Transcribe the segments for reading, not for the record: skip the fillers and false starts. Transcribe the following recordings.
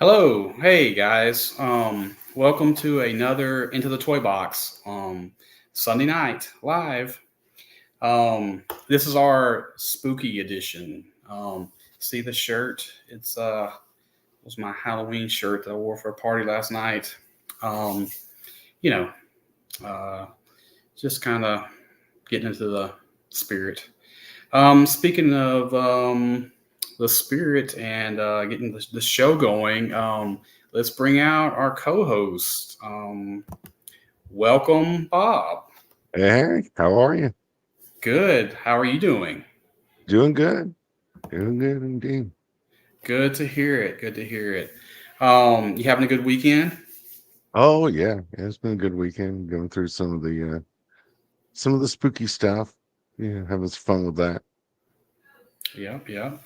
Hello, hey guys. Welcome to another Into the Toy Box. Sunday night live. This is our spooky edition. See the shirt? It was my Halloween shirt that I wore for a party last night. Um, you know, uh, just kind of getting into the spirit. Speaking of the spirit and getting the show going, let's bring out our co-host. Welcome, Bob. Hey, how are you? Good. How are you doing? Doing good. Doing good indeed. Good to hear it. Good to hear it. You having a good weekend? Oh yeah, it's been a good weekend. Going through some of the spooky stuff. Yeah, having some fun with that. Yeah, yeah.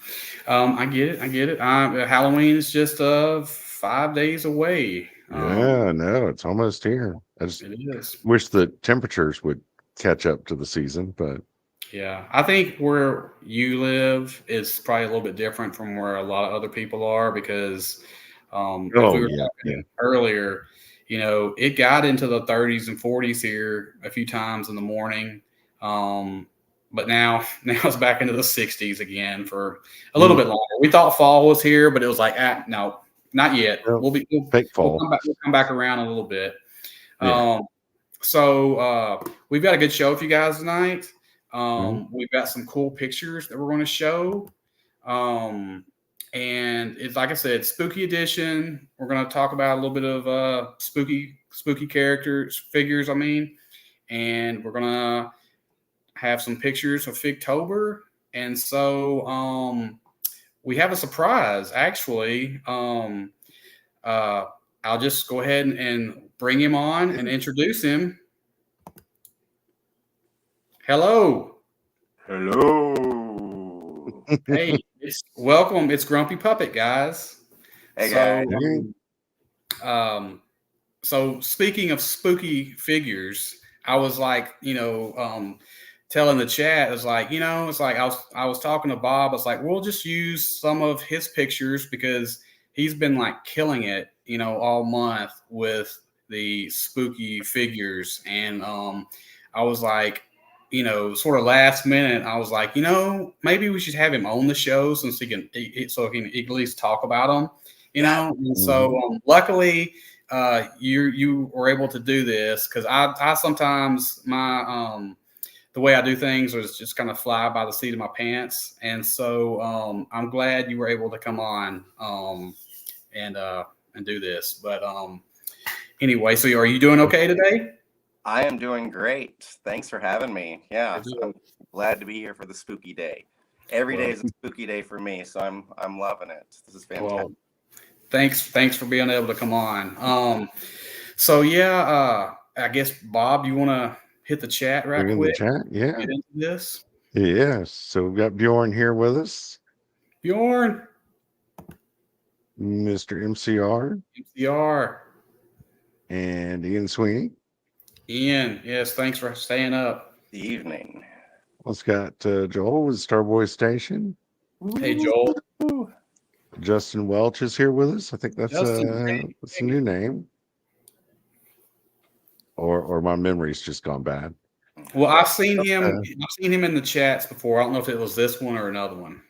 I get it. I get it. Halloween is just 5 days away. Yeah, no, it's almost here. I just It is. wish the temperatures would catch up to the season, but Yeah, I think where you live is probably a little bit different from where a lot of other people are because, as we oh were yeah, yeah. talking earlier, it got into the 30s and 40s here a few times in the morning, um, but now now it's back into the 60s again for a little Mm, bit longer. We thought fall was here, but it was like, no, not yet. well, We'll fake we'll fall. come back. We'll come back around a little bit. Yeah. Um, so we've got a good show for you guys tonight. Mhm. We've got some cool pictures that we're going to show. Um, and it's like I said, spooky edition. We're going to talk about a little bit of spooky characters, figures, I mean, and we're going to have some pictures of Figtober. And so we have a surprise, actually. Uh, I'll just go ahead and bring him on and introduce him. Hello. Hello. Hey, it's welcome. It's Grumpy Puppet, guys. Hey guys. So, Hey, um, so speaking of spooky figures, I was like, telling the chat, it's like, it's like I was talking to Bob. It's like we'll just use some of his pictures because he's been like killing it, all month with the spooky figures, and I was like, sort of last minute, I was like, maybe we should have him on the show since so he can at least talk about them, Yeah. And so mhm. luckily you were able to do this because I sometimes the way I do things is just kind of fly by the seat of my pants, and so I'm glad you were able to come on and and do this. But anyway, so are you doing okay today? I am doing great. Thanks for having me. Yeah. I'm glad to be here for the spooky day. Every day Well, is a spooky day for me, so I'm loving it. This is fantastic. well, thanks for being able to come on. So yeah, I guess Bob, you want to hit the chat right Bring in the quick? chat. Yeah. Get into this, Yes. So we've got Bjorn here with us, Bjorn, Mr. MCR, MCR, and Ian Sweeney. Ian. Yes, thanks for staying up. The evening. Let's got Joel with Starboy Station. Hey Joel, Ooh. Justin Welch is here with us. I think Justin. that's a new name. Or my memory's just gone bad. Well, I've seen him. Uh, I've seen him in the chats before. I don't know if it was this one or another one.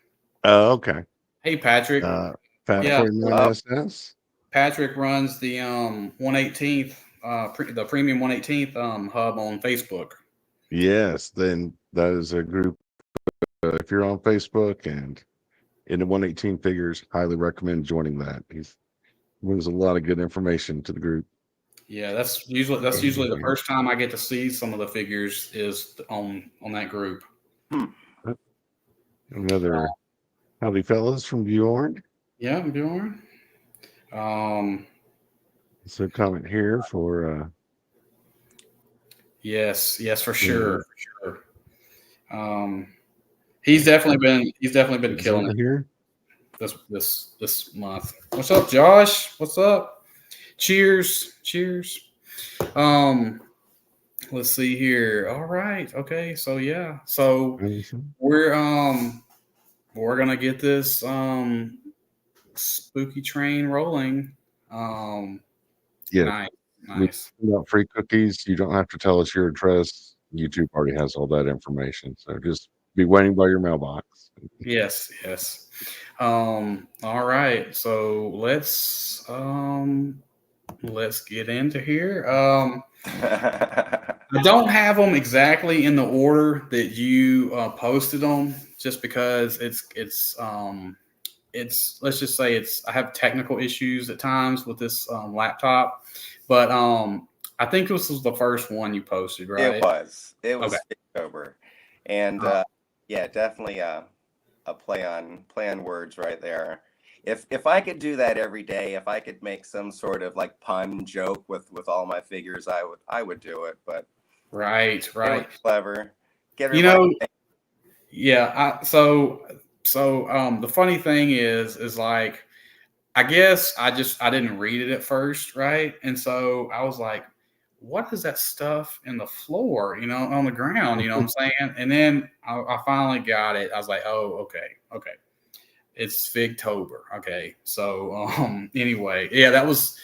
oh, okay. Hey Patrick. Fat Yeah, 49 Up. SS. Patrick runs the 118th the premium 118th hub on Facebook. Yes, then that is a group. If you're on Facebook and into 118 figures, highly recommend joining that. He's brings a lot of good information to the group. Yeah, that's usually the first time I get to see some of the figures is on that group. Hmm. Another howdy fellas from Bjorn. Yeah, I'm doing. Um, So comment here for yes, for yeah, sure, for sure. Um, he's definitely been is killing over it here. this month. What's up, Josh? What's up? Cheers. Um, let's see here. All right, okay, so yeah, so we're we're gonna get this spooky train rolling. Yeah, Nice, we nice. got free cookies. You don't have to tell us your address. YouTube already has all that information. So just be waiting by your mailbox. Yes, yes. All right. So let's get into here. I don't have them exactly in the order that you posted them, just because it's let's just say it's I have technical issues at times with this laptop, but I think this was the first one you posted, It right? was. It Okay. was Figtober. And Uh, yeah, definitely a play on words right there. If I could do that every day, if I could make some sort of like pun joke with all my figures, I would do it. But right, it was right. clever. Get You everybody. know, yeah. So the funny thing is like I guess I didn't read it at first, right? And so I was like, what is that stuff in the floor, on the ground, you know what I'm saying? And then I finally got it. I was like, oh, okay. It's Figtober. Okay. So anyway, yeah, that was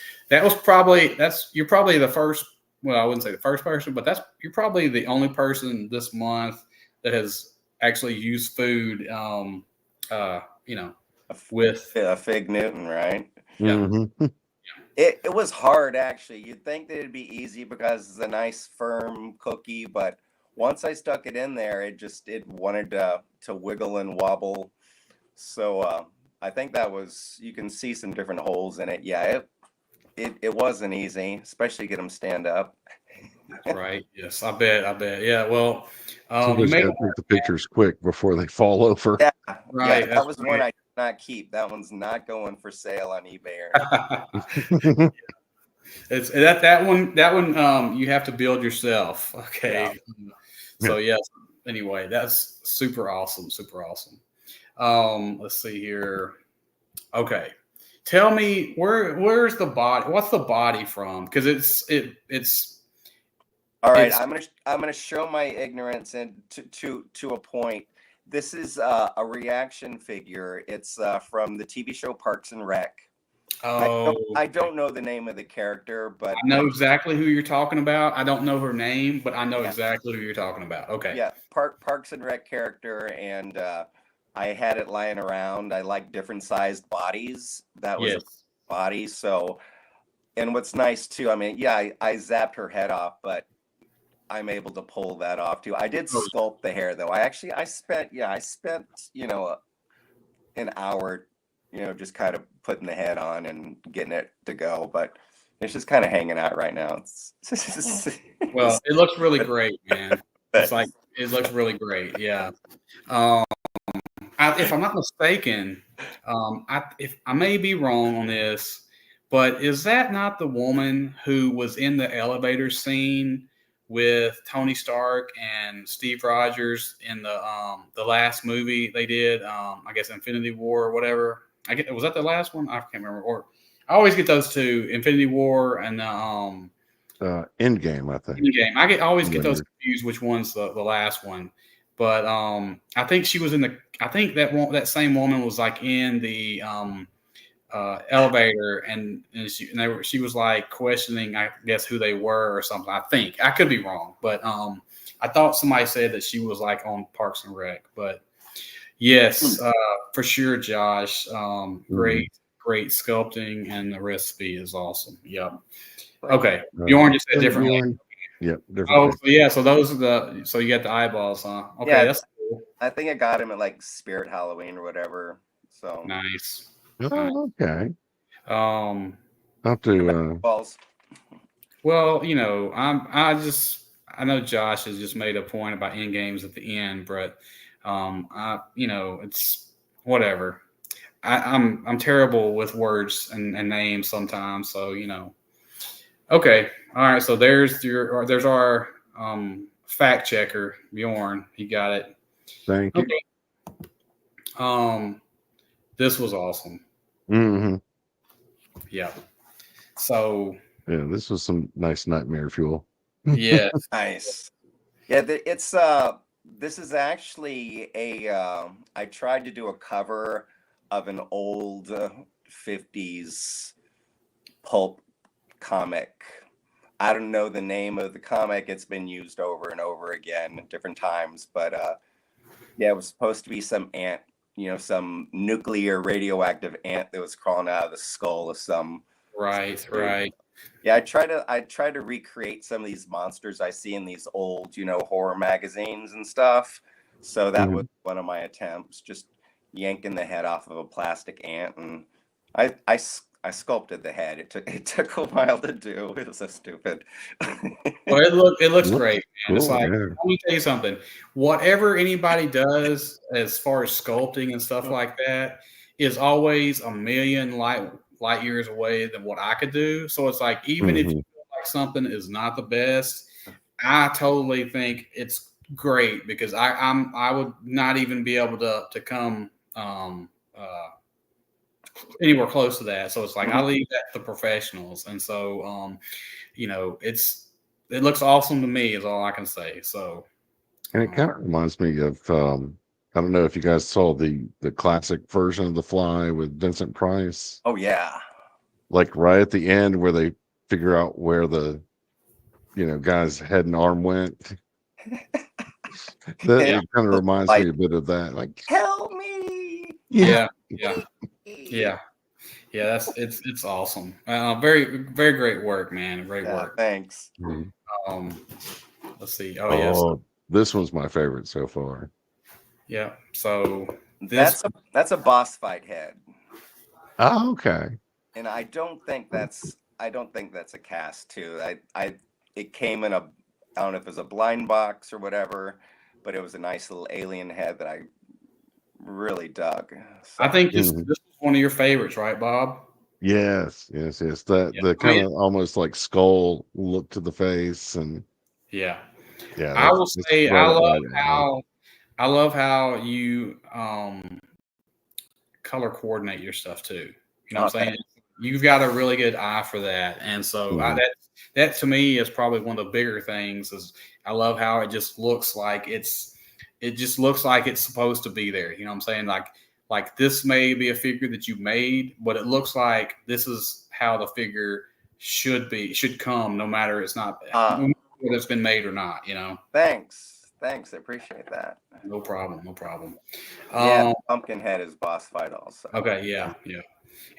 probably you're probably the first, well, I wouldn't say the first person, but you're probably the only person this month that has actually used food uh, you know, with A Fig Newton, right? yeah. Mm-hmm. It was hard actually. You'd think that it'd be easy because it's a nice firm cookie, but once I stuck it in there, it wanted to wiggle and wobble. So I think that was you can see some different holes in it. Yeah, it wasn't easy, especially get them stand up. That's right. Yes, I bet. Yeah. Well, you Somebody's make got to take the pictures quick before they fall over. Yeah, yeah, right. that That's was one right. I did not keep. That one's not going for sale on eBay or anything. It's that one you have to build yourself. Yeah. Okay. So yes. Anyway, that's super awesome. Super awesome. Let's see here. Okay. Tell me where's the body? What's the body from? Because it's All right, it's I'm gonna show my ignorance and to a point. This is a reaction figure. It's from the TV show Parks and Rec. oh I don't know the name of the character, but I know exactly who you're talking about. I don't know her name, but I know yeah, exactly who you're talking about. Okay. yeah, Parks and Rec character, and I had it lying around. I like different sized bodies. That was a Yes. body. So, and what's nice too, I mean, yeah, I zapped her head off, but I'm able to pull that off too. I did Oh, sculpt the hair though. I spent an hour, just kind of putting the head on and getting it to go, but it's just kind of hanging out right now. well, it looks really great, man. It's like Thanks. it looks really great. Yeah. If I'm not mistaken, if I may be wrong on this, but is that not the woman who was in the elevator scene with Tony Stark and Steve Rogers in the last movie they did? I guess Infinity War or whatever. Was that the last one? I can't remember. Or I always get those two: Infinity War and End game, I think. Endgame. Always get those Later. confused which one's the last one. But I think she was in the. I think that same woman was like in the elevator, and she was like questioning, I guess, who they were or something. I think I could be wrong, but I thought somebody said that she was like on Parks and Rec. But yes, for sure, Josh. Great sculpting, and the recipe is awesome. Yep. Okay, Bjorn just said differently. Yep, Oh, different. so yeah. So those are so you got the eyeballs, huh? Okay, Yeah, that's cool. I think I got him at like Spirit Halloween or whatever. So Nice. Oh, okay. Um. I'll have to. balls. Well, I know Josh has just made a point about end games at the end, but it's whatever. I'm terrible with words and names sometimes, so Okay. All right. So there's our fact checker, Bjorn. He got it. Thank you. Okay. This was awesome. Mm-hmm. Yeah. So Yeah, this was some nice nightmare fuel. yeah. Nice. Yeah, it's this is actually a I tried to do a cover of an old 50s pulp comic. I don't know the name of the comic. It's been used over and over again at different times, but yeah, it was supposed to be some ant, some nuclear radioactive ant that was crawling out of the skull of some Right, dude. right. Yeah, I try to recreate some of these monsters I see in these old, horror magazines and stuff. So that was one of my attempts, just yanking the head off of a plastic ant, and I sculpted the head. It took a while to do. It was so stupid. Well, it looks Looks great, man. It's cool, like, yeah. let me tell you something. Whatever anybody does as far as sculpting and stuff like that is always a million light years away than what I could do. So it's like, even if you feel like something is not the best, I totally think it's great, because I would not even be able to come anywhere close to that. So it's like, I leave that to professionals, and so it looks awesome to me, is all I can say. So, And it kind of reminds me of I don't know if you guys saw the classic version of The Fly with Vincent Price. Oh yeah. Like right at the end where they figure out where the guy's head and arm went. It kind of reminds me a bit of that. Like, help me. Yeah. It's awesome. Very, very great work, man. Great work. Thanks. Let's see. Oh yes. This one's my favorite so far. Yeah. So that's a boss fight head. Oh, okay. And I don't think that's a cast too. It came in I don't know if it was a blind box or whatever, but it was a nice little alien head that I really dug. So. I think this is one of your favorites, right, Bob? Yes. The kind of almost like skull look to the face, and yeah. I will say I love how you color coordinate your stuff too. You know what I'm saying? You've got a really good eye for that, and so that to me is probably one of the bigger things. Is I love how it just looks like it's supposed to be there. You know what I'm saying? Like this may be a figure that you made, but it looks like this is how the figure should come, no matter it's not whether it's been made or not. Thanks, I appreciate that. No problem. Yeah, pumpkin head is boss fight also. Okay, yeah,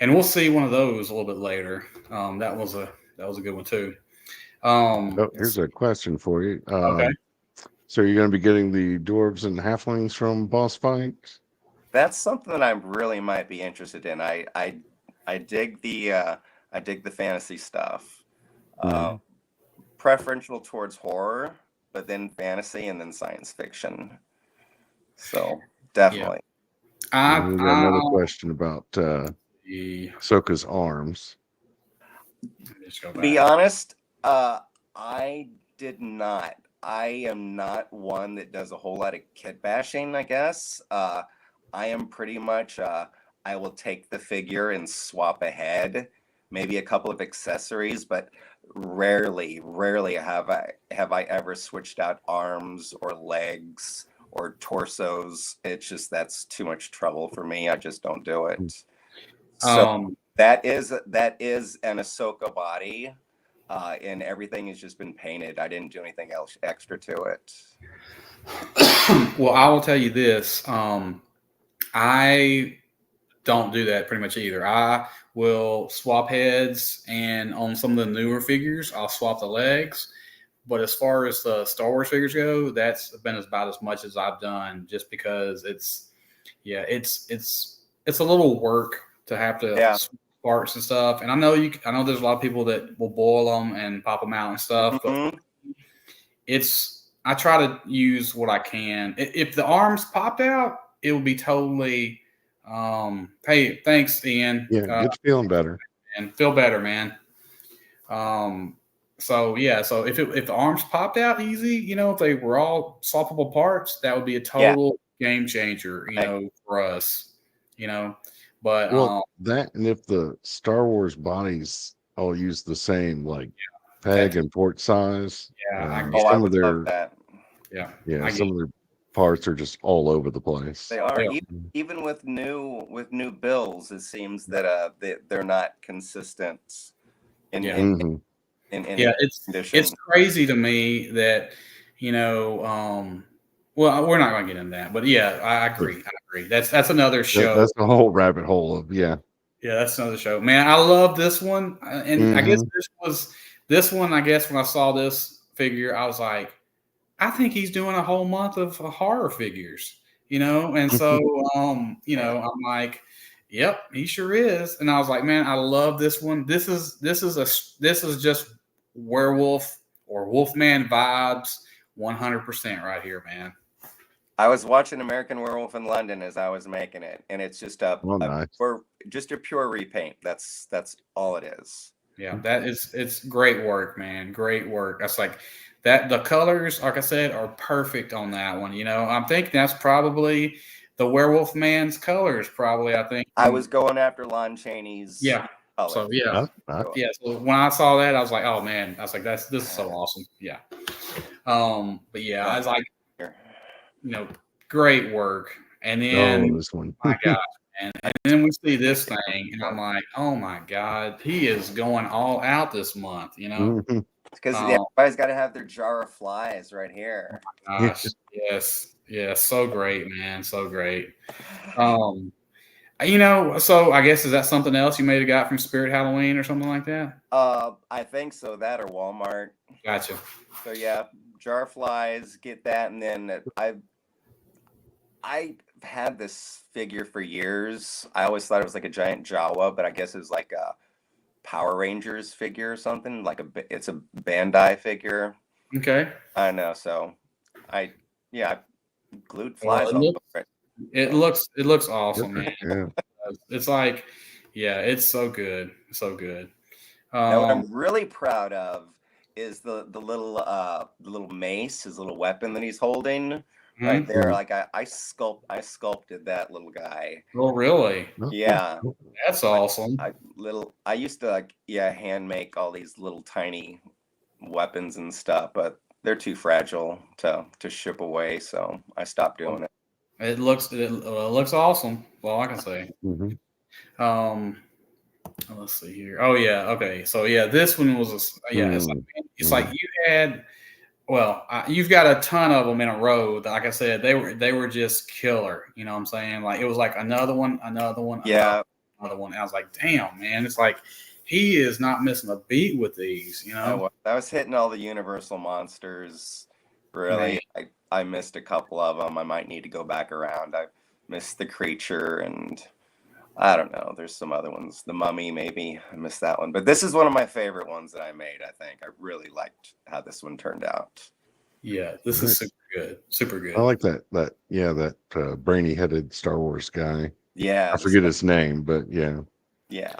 and we'll see one of those a little bit later. That was a good one too. Here's a question for you. Okay. So you're going to be getting the dwarves and halflings from boss fights? That's something that I really might be interested in. I dig the fantasy stuff. Preferential towards horror, but then fantasy, and then science fiction. So definitely. We got another question about Ahsoka's arms. To be honest, I did not. I am not one that does a whole lot of kit bashing, I guess. I am pretty much, I will take the figure and swap a head, maybe a couple of accessories, but rarely have I ever switched out arms or legs or torsos. It's just, that's too much trouble for me. I just don't do it. So that is an Ahsoka body. And everything has just been painted. I didn't do anything else extra to it. Well, I will tell you this. I don't do that pretty much either. I will swap heads, and on some of the newer figures, I'll swap the legs. But as far as the Star Wars figures go, that's been about as much as I've done, just because it's a little work to have to swap parts and stuff. And I know there's a lot of people that will boil them and pop them out and stuff, but I try to use what I can. If the arms popped out, it would be totally hey, thanks, Ian. Yeah, get you feeling better. And feel better, man. So if the arms popped out easy, if they were all swappable parts, that would be a total game changer, for us. But that, and if the Star Wars bodies all use the same peg and port size, I would love that. Some of their parts are just all over the place. They are. Yeah. Even with new bills, it seems that they're not consistent in Yeah. in any Yeah, condition. it's crazy to me that well, we're not going to get into that, but yeah, I agree. I agree. That's another show. That's the whole rabbit hole of Yeah, that's another show. Man, I love this one, and I guess this one. I guess when I saw this figure, I was like, I think he's doing a whole month of horror figures, and so I'm like, yep, he sure is, and I was like, man, I love this one. This is just werewolf or Wolfman vibes, 100% right here, man. I was watching American Werewolf in London as I was making it, and it's just nice. just a pure repaint. That's all it is. Yeah, it's great work, man. Great work. That's like that. The colors, like I said, are perfect on that one. I'm thinking that's probably the Werewolf Man's colors. Probably, I think. I was going after Lon Chaney's. Yeah. color. So yeah, yeah. So when I saw that, I was like, oh man, I was like, this is so awesome. Yeah. But yeah, I was like, great work. And then this one. my gosh, man. And then we see this thing, and I'm like, oh my God, he is going all out this month, Because everybody's got to have their jar of flies right here. Oh my gosh, yes, so great, man, so great. So I guess is that something else you may have got from Spirit Halloween or something like that? I think so. That or Walmart. Gotcha. So yeah, jar of flies, get that, and then I've had this figure for years. I always thought it was like a giant Jawa, but I guess it's like a Power Rangers figure or something. It's a Bandai figure. Okay. I know. So I glued flies all over it. It looks awesome, man. Yeah. It's like, yeah, it's so good, so good. Now, what I'm really proud of is the little mace, his little weapon that he's holding right there. Like I sculpted that little guy. Oh, really? Yeah, that's awesome. I used to hand make all these little tiny weapons and stuff, but they're too fragile to ship away, so I stopped doing it. It looks awesome. Well, I can say. Let's see here. Oh yeah, okay. So yeah, this one was it's like you had. Well, you've got a ton of them in a row. Like I said, they were just killer. You know what I'm saying? Like it was like another one. Yeah, another one. And I was like, damn, man, it's like he is not missing a beat with these. I was hitting all the Universal monsters. Really, I missed a couple of them. I might need to go back around. I missed the Creature, and I don't know. There's some other ones. The Mummy, maybe. I missed that one. But this is one of my favorite ones that I made, I think. I really liked how this one turned out. Yeah, this is super good. Super good. I like that brainy-headed Star Wars guy. Yeah. I forget his name, but yeah. Yeah,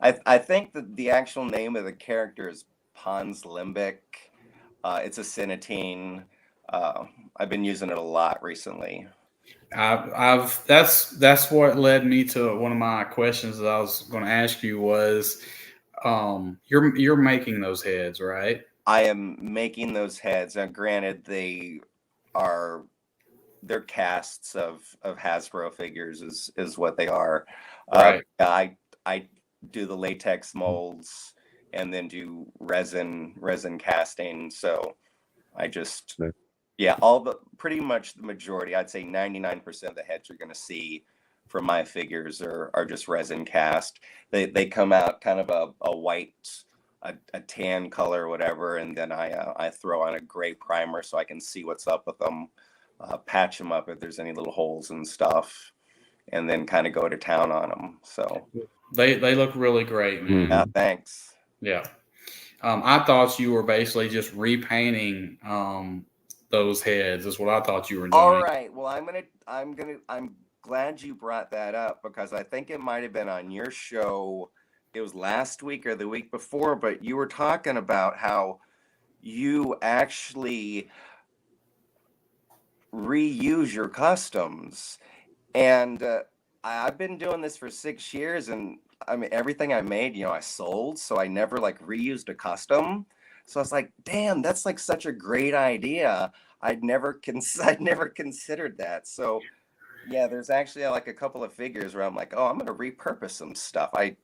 I think that the actual name of the character is Pons Limbic. It's a Cinetine. I've been using it a lot recently. That's what led me to one of my questions that I was going to ask you was, you're making those heads, right? I am making those heads. Now, granted, they're casts of Hasbro figures is what they are. Right. I do the latex molds and then do resin casting. So I just pretty much the majority, I'd say 99% of the heads you're going to see from my figures are just resin cast. They come out kind of a white, a tan color or whatever, and then I throw on a gray primer so I can see what's up with them, patch them up if there's any little holes and stuff, and then kind of go to town on them. So they look really great, man. Yeah, thanks. Yeah. I thought you were basically just repainting those heads is what I thought you were doing. All right. Well, I'm glad you brought that up because I think it might have been on your show. It was last week or the week before, but you were talking about how you actually reuse your customs. And I've been doing this for 6 years, and I mean, everything I made, I sold, so I never reused a custom. So I was like, damn, that's like such a great idea. I'd never considered that. So yeah, there's actually like a couple of figures where I'm like, oh, I'm gonna repurpose some stuff. I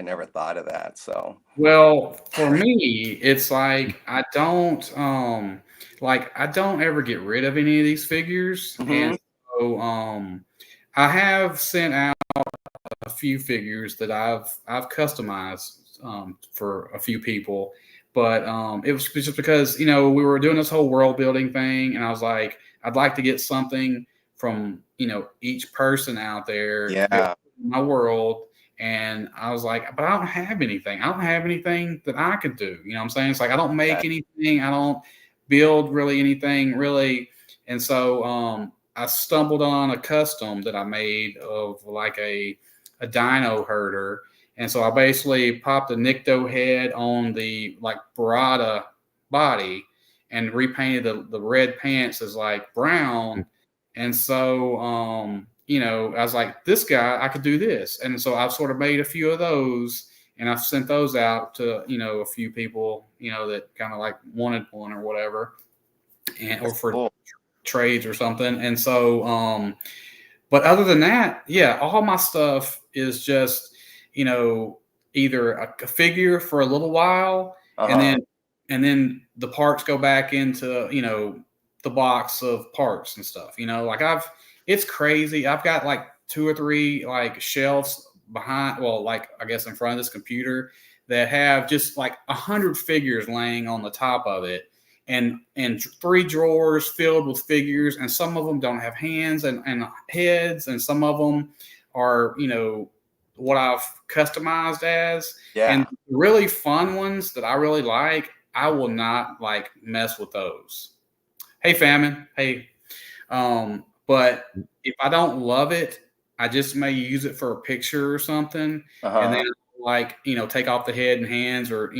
never thought of that. So Well, for me, it's like I don't ever get rid of any of these figures. And hmm so I have sent out a few figures that I've customized for a few people, but it was just because we were doing this whole world building thing, and I was like, I'd like to get something from each person out there to be able yeah, to put in my world. And I was like, but I don't have anything. I don't have anything that I could do. You know what I'm saying? It's like I don't make that, anything. I don't build really anything really. And so I stumbled on a custom that I made of like a dino herder. And so I basically popped a Nycto head on the like Barada body and repainted the red pants as like brown. And so, I was like, this guy, I could do this. And so I've sort of made a few of those and I've sent those out to, a few people, that kind of like wanted one or whatever, or that's for cool. trades or something. And so, but other than that, yeah, all my stuff is just, you know, either a figure for a little while, and Uh-huh. then the parts go back into, the box of parts and stuff. Like it's crazy. I've got like two or three like shelves behind, well, like I guess in front of this computer that have just like 100 figures laying on the top of it, and three drawers filled with figures, and some of them don't have hands and heads, and some of them are what I've customized as. And Yeah. really fun ones that I really like, I will not like mess with those. Hey, famine. Hey, but if I don't love it, I just may use it for a picture or something, and then Uh-huh. like take off the head and hands, or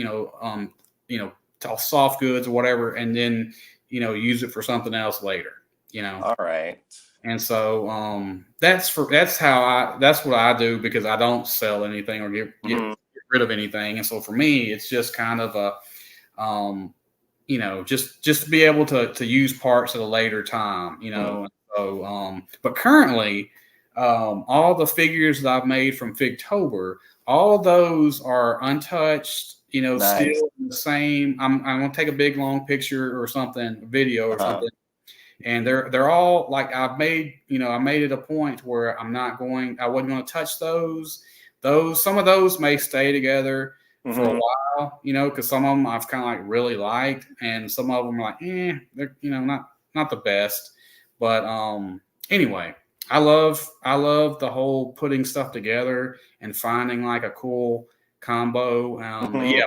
soft goods or whatever, and then use it for something else later. All right. And so that's what I do, because I don't sell anything or get hmm rid of anything. And so for me, it's just kind of a just to be able to use parts at a later time. hmm And so but currently, all the figures that I've made from Figtober, all of those are untouched, Nice. still the same. I'm gonna take a big long picture or something, video or Uh-huh. something, and they're all like, I made it a point where I wasn't going to touch those. Some of those may stay together for a hmm while, because some of them I've kind of like really liked, and some of them are like, they're not the best. But anyway, I love the whole putting stuff together and finding like a cool combo. hmm Yeah,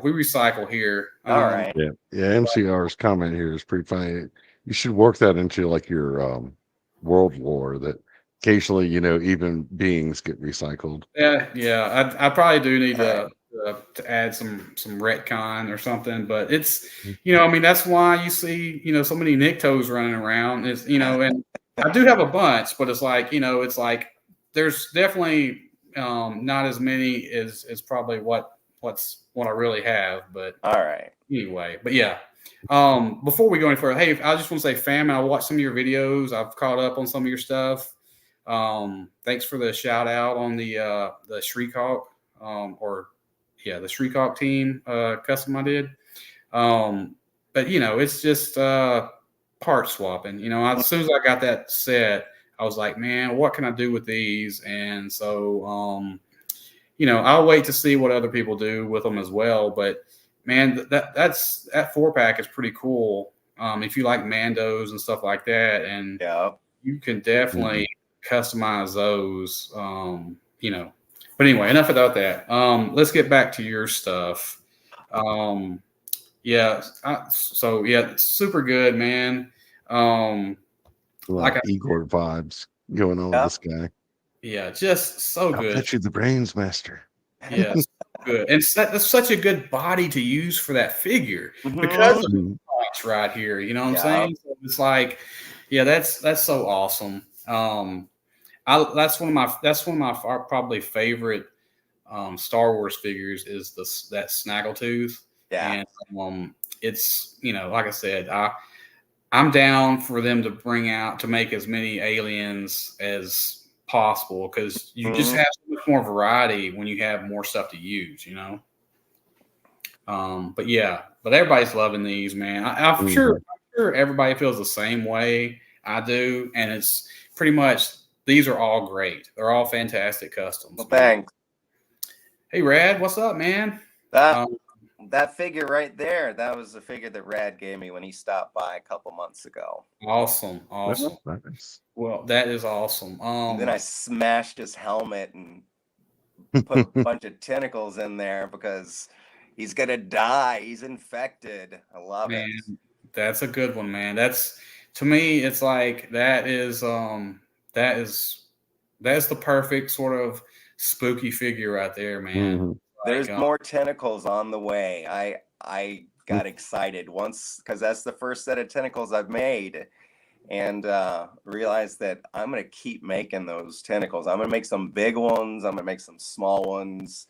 we recycle here. All right. Yeah, yeah. MCR's comment here is pretty funny. You should work that into like your world lore, that occasionally, even beings get recycled. Yeah. I probably do need All right. to add some retcon or something, but it's I mean, that's why you see so many Nictos running around. Is and I do have a bunch, but it's like there's definitely not as many as probably what I really have. But All right. anyway, but yeah. Before we go any further, hey, I just want to say, fam, I watched some of your videos. I've caught up on some of your stuff. Thanks for the shout out on the Shriek Hawk, or yeah, the Shriek Hawk team custom I did. But it's just part swapping. As soon as I got that set, I was like, man, what can I do with these? And so I'll wait to see what other people do with them as well. But man, that 4-pack is pretty cool. If you like Mandos and stuff like that, and Yeah. you can Mhm. definitely customize those. But anyway, enough about that. Let's get back to your stuff. Um, yeah, so yeah, super good, man. Um, A lot like of Igor vibes going on with Yeah. this guy. yeah, just so I'll good. bet you the brains, master. Yes, good. And that's such a good body to use for that figure because hmm of the Mhm. points right here. You know what I'm Yeah. saying? So it's like, yeah, that's so awesome. That's one of my probably favorite Star Wars figures is that Snaggletooth. Yeah. And it's, like I said, I'm down for them to make as many aliens as possible, because you just have so much more variety when you have more stuff to use. But everybody's loving these, man. I'm sure everybody feels the same way I do, and it's pretty much, these are all great. They're all fantastic customs. Well, thanks. Hey, Rad, what's up, man? That figure right there, that was the figure that Rad gave me when he stopped by a couple months ago. Awesome. Nice. Well, that is awesome. And then I smashed his helmet and put a bunch of tentacles in there because he's gonna die. He's infected. I love it. That's a good one, man. That's, to me, it's like that is the perfect sort of spooky figure right there, man. Mm-hmm. There's more tentacles on the way. I got excited once because that's the first set of tentacles I've made, and realized that I'm gonna keep making those tentacles. I'm gonna make some big ones. I'm gonna make some small ones.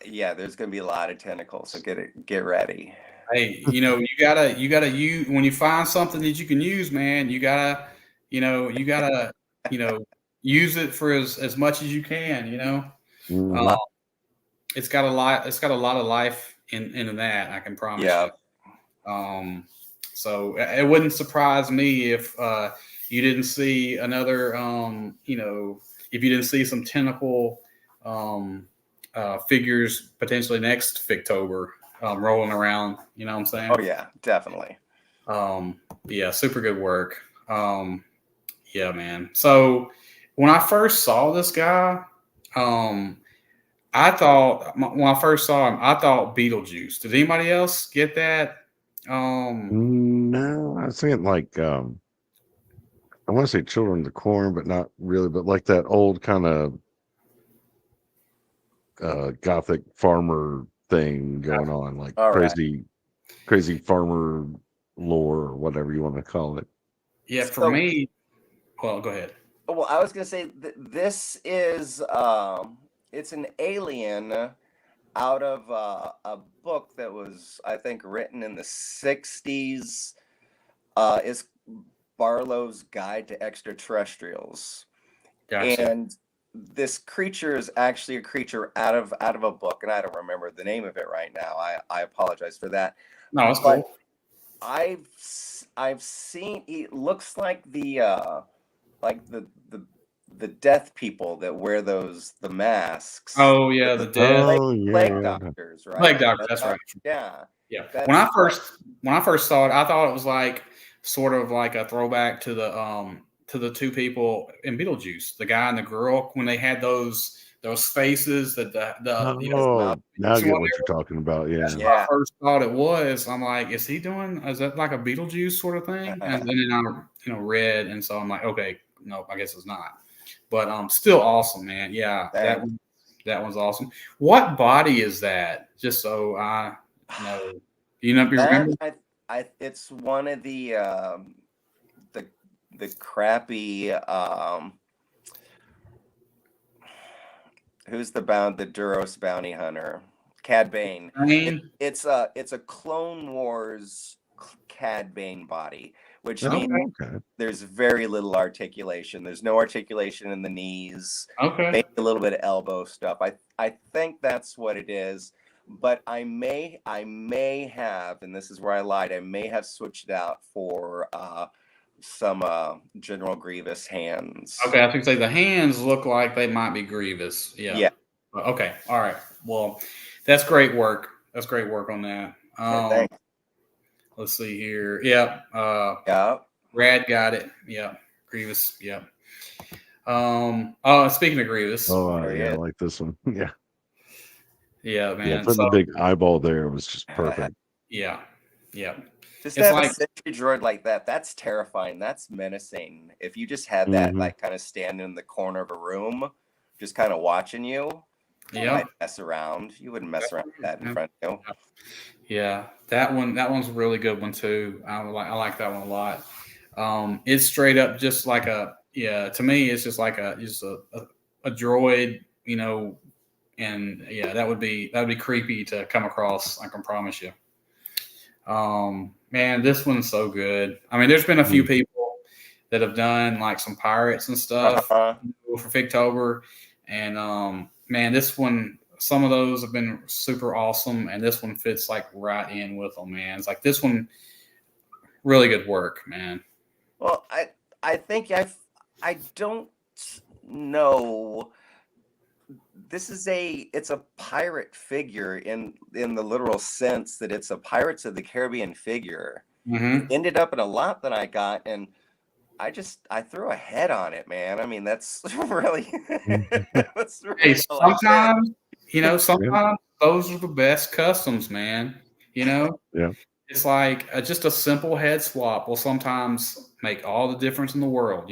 Yeah, there's gonna be a lot of tentacles, so get ready. Hey, you gotta use, when you find something that you can use, man. You gotta use it for as much as you can. It's got a lot. It's got a lot of life into that. I can promise you. So it wouldn't surprise me if you didn't see another. If you didn't see some tentacle figures potentially next Figtober rolling around. You know what I'm saying? Oh yeah, definitely. Yeah, super good work. Yeah, man. So when I first saw this guy, I thought, when I first saw him, I thought Beetlejuice. Did anybody else get that? No, I was thinking like I want to say Children of the Corn, but not really. But like that old kind of gothic farmer thing going on, like crazy farmer lore or whatever you want to call it. Yeah, for me. Well, go ahead. Well, I was gonna say this is it's an alien out of a book that was, I think, written in the 60s. It's Barlow's Guide to Extraterrestrials. Gotcha. And this creature is actually a creature out of a book, and I don't remember the name of it right now. I apologize for that. No, that's cool. I've seen, it looks like the death people that wear the masks. Oh yeah, the death. Leg doctors, right? Leg doctor, that's right. Yeah. Yeah. When I first saw it, I thought it was like sort of like a throwback to the two people in Beetlejuice, the guy and the girl, when they had those faces that now I get what you're talking about. Yeah. That's what I first thought it was. I'm like, is that like a Beetlejuice sort of thing? And then I read, and so I'm like, okay, no, I guess it's not. But still awesome, man. Yeah, that one's awesome. What body is that? Just so I know. You remember? It's one of the crappy who's the Duros bounty hunter? Cad Bane. It's a Clone Wars Cad Bane body, which means there's very little articulation. There's no articulation in the knees. Maybe a little bit of elbow stuff. I think that's what it is. But I may have, and this is where I lied, I may have switched it out for some General Grievous hands. Okay, I was going to say the hands look like they might be Grievous. Yeah. Okay. All right. Well, that's great work. That's great work on that. Thanks. Let's see here. Yep. Rad got it. Yep. Grievous. Yep. Speaking of Grievous. I like this one. Yeah. Yeah, man. Yeah, putting the big eyeball there was just perfect. Yeah. Just to have a sentry droid like that, that's terrifying. That's menacing. If you just had that like kind of standing in the corner of a room, just kind of watching you, you might mess around. You wouldn't mess around with that in front of you. Yeah, that one's a really good one too. I like that one a lot. It's straight up just like to me, it's just like a droid, and yeah, that would be creepy to come across. I can promise you. Man, this one's so good. I mean, there's been a few people that have done like some pirates and stuff for Figtober, and man, this one, some of those have been super awesome, and this one fits like right in with them, man. It's like this one, really good work, man. Well, I think I don't know. It's a pirate figure in the literal sense that it's a Pirates of the Caribbean figure. It ended up in a lot that I got, and I threw a head on it, man. I mean, that's really that's really Hey, all I did. sometimes, sometimes those are the best customs, man. Yeah. It's like just a simple head swap will sometimes make all the difference in the world,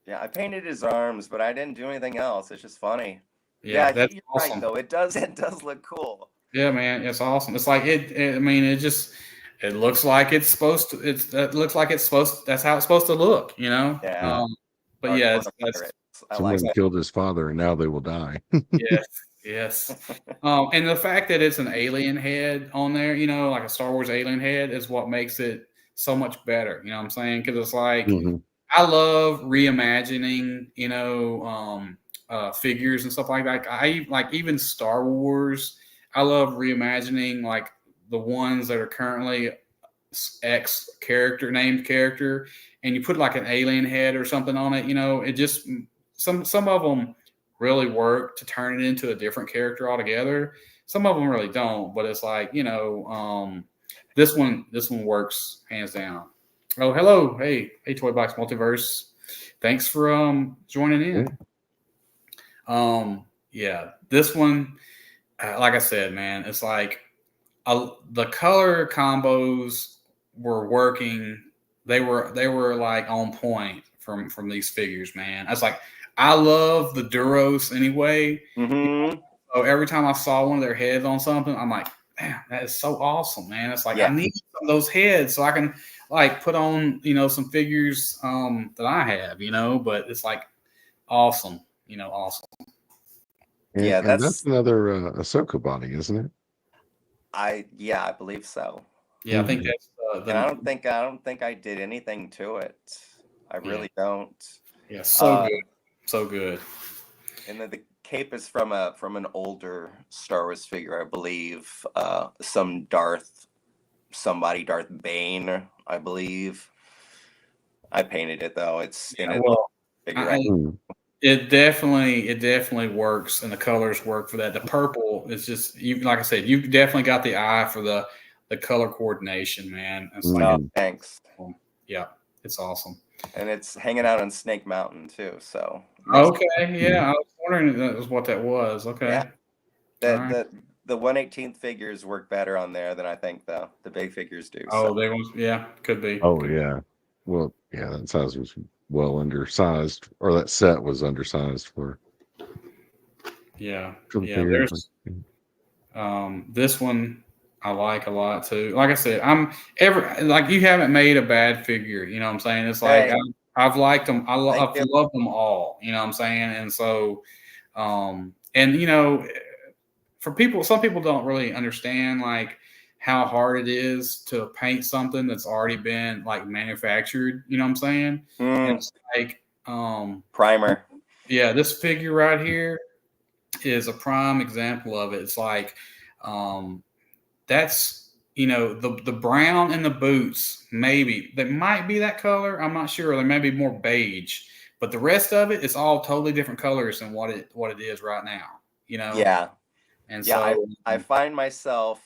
Yeah, I painted his arms, but I didn't do anything else. It's just funny. Yeah, Yeah, that's you're awesome. right though. It does look cool. Yeah, man, it's awesome. It's like I mean, it looks like it's supposed to. That's how it's supposed to look, Yeah. But yeah, Someone killed his father, and now they will die. yes. And the fact that it's an alien head on there, like a Star Wars alien head, is what makes it so much better. You know what I'm saying? Because it's like I love reimagining, figures and stuff like that. I like even Star Wars. I love reimagining like the ones that are currently X named character, and you put like an alien head or something on it. It just some of them really work to turn it into a different character altogether. Some of them really don't, but it's like this one works hands down. Oh, hello, hey, Toybox Multiverse. Thanks for joining in. Yeah, this one, like I said, man, it's like the color combos were working. They were like on point from these figures, man. I was like, I love the Duros anyway. So every time I saw one of their heads on something, I'm like, man, that is so awesome, man. It's like I need some of those heads so I can like put on some figures that I have, but it's like awesome, awesome. And that's another Ahsoka body, isn't it? I believe so. Yeah, I think that's and I don't think I did anything to it. I really don't. Yeah, so good. So good. And then the cape is from an older Star Wars figure, I believe. Some Darth Bane, I believe. I painted it though. It's it definitely works, and the colors work for that. The purple is just like I said, you definitely got the eye for the color coordination, man. It's like thanks. Yeah, it's awesome. And it's hanging out on Snake Mountain too. So okay, yeah, I was wondering if that was what that was. Okay, yeah. The 1/18 figures work better on there than I think the big figures do. Oh, they was could be. Oh yeah, well yeah, that size was well undersized, or that set was undersized for. Yeah. There's this one I like a lot too. Like I said, you haven't made a bad figure. You know what I'm saying? It's like I've liked them. I've loved them all. You know what I'm saying? And so, for people, some people don't really understand like how hard it is to paint something that's already been like manufactured. You know what I'm saying? And it's like primer. Yeah, this figure right here is a prime example of it. It's like that's the brown in the boots, maybe that might be that color. I'm not sure. There may be more beige, but the rest of it is all totally different colors than what it is right now. Yeah. And so I find myself,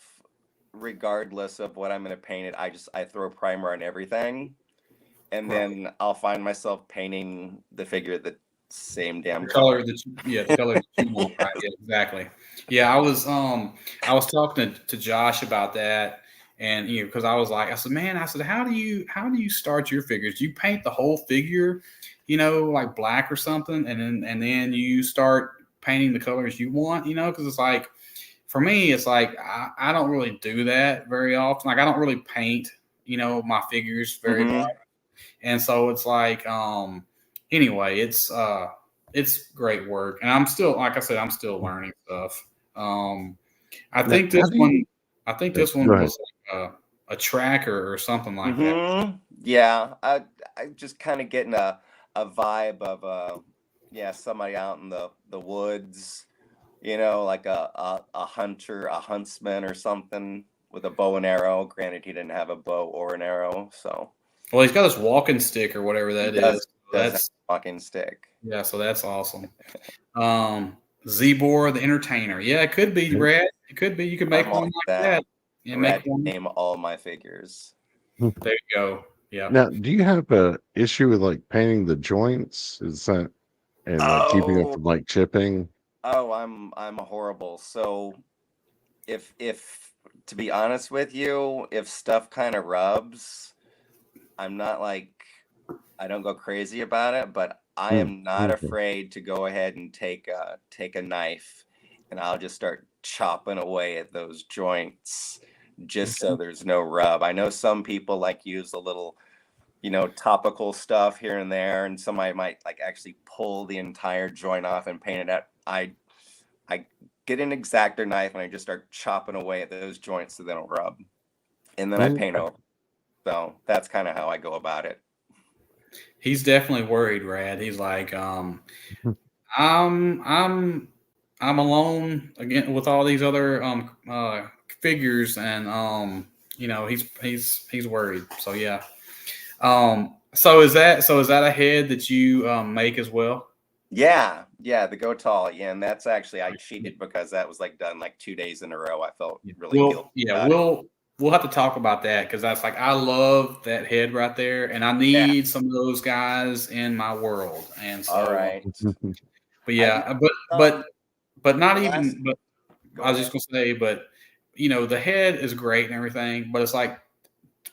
regardless of what I'm going to paint it, I throw primer on everything, and then I'll find myself painting the figure the same damn color that the color that you want. Right? Yeah, exactly. Yeah, I was talking to Josh about that, and because I said, how do you start your figures? Do you paint the whole figure, like black or something, and then you start painting the colors you want, because it's like, for me, it's like I don't really do that very often. Like I don't really paint, my figures very much, and so it's like anyway, it's it's great work, and I'm still, like I said, I'm still learning stuff. I Now, think how this do you? one, I think this Go one ahead. was like a tracker or something like that. Mm-hmm. Yeah, I just kind of getting a vibe of yeah, somebody out in the woods, like a hunter, a huntsman or something with a bow and arrow. Granted, he didn't have a bow or an arrow, so Well, he's got this walking stick or whatever he that does is. does have That's a walking stick. yeah, so that's awesome. Zebor the Entertainer. Yeah, it could be Yeah. Red. It could be. You could make I'm one all like down. that. Yeah, make Red one. name all my figures. There you go. Yeah. Now, do you have a issue with like painting the joints? Is that and like keeping it Oh, from like chipping? I'm horrible. So if to be honest with you, if stuff kind of rubs, I'm not like I don't go crazy about it, but I Mm, am not okay. afraid to go ahead and take a knife and I'll just start chopping away at those joints just so there's no rub. I know some people like use a little, topical stuff here and there, and somebody might like actually pull the entire joint off and paint it out. I get an X-Acto knife and I just start chopping away at those joints so they don't rub, and then I paint Okay. over. So that's kind of how I go about it. He's definitely worried, Rad. He's like, I'm I'm alone again with all these other figures, and he's worried. So yeah. So is that a head that you make as well? Yeah, the go tall. Yeah, and that's actually I cheated because that was like done like 2 days in a row. I felt Yeah. really guilty Well, yeah, about it. we'll have to talk about that because that's like I love that head right there, and I Yeah. need some of those guys in my world. And All so, right. but I do yeah, but some but not last. even. But I Go was ahead. just gonna say, but the head is great and everything, but it's like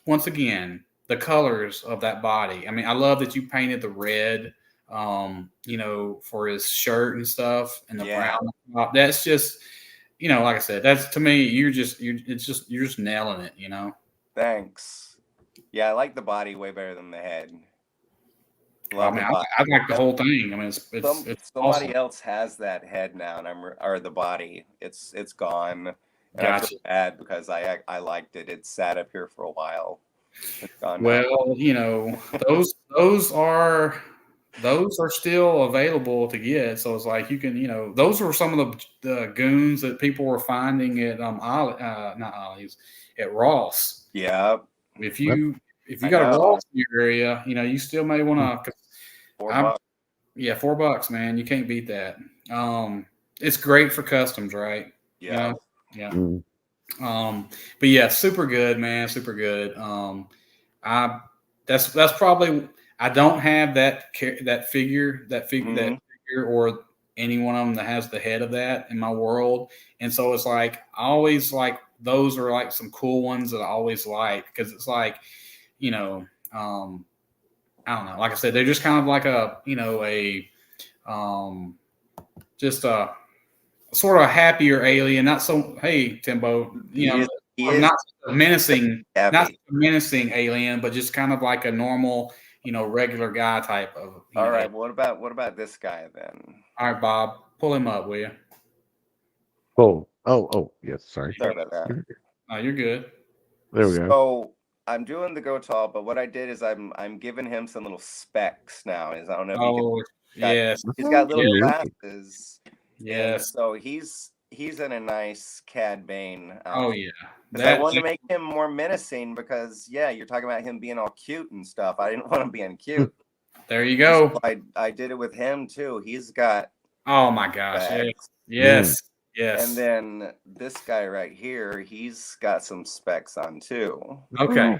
once again the colors of that body. I mean, I love that you painted the red, for his shirt and stuff, and the Yeah. brown top. That's just like I said, that's to me, you're just nailing it. Thanks. Yeah, I like the body way better than the head. I Love mean, the I, body. I like the Yep. whole thing. I mean, it's Somebody awesome. else has that head now, and or the body. It's gone, and I feel Gotcha. bad because I liked it. It sat up here for a while. It's gone now. Well, those those are still available to get. So it's like you can, those were some of the goons that people were finding at not Ollie's, at Ross. Yeah, If Yep. you I got a know. Ross in your area, you still may want to. I'm $4. Yeah, $4, man. You can't beat that. It's great for customs, right? You Yeah. know, yeah. Mm. But yeah, super good, man. Super good. I that's probably I don't have that figure Hmm. or any one of them that has the head of that in my world, and so it's like I always like those are like some cool ones that I always like because it's like you know I don't know, like I said, they're just kind of like a um just a sort of a happier alien, not so hey Timbo, He is not a menacing, not heavy. a menacing alien, but just kind of like a normal, regular guy type of All alien. right. What about this guy then? All right, Bob, pull him up, will you? Oh, yes. Sorry. Sorry about that. You're good. There we go. So I'm doing the go tall, but what I did is I'm giving him some little specs now. Is I don't know if you can. Oh yes, He's got yes, little glasses, and yes. so he's in a nice Cad Bane Oh outfit. yeah, Because I that wanted to make him more menacing. Because yeah, you're talking about him being all cute and stuff. I didn't want him being cute. there you And so go. I did it with him too. He's got Oh my gosh, yes, specs, Mm. yes, and yes. then this guy right here, he's got some specs on too. Okay, Oh,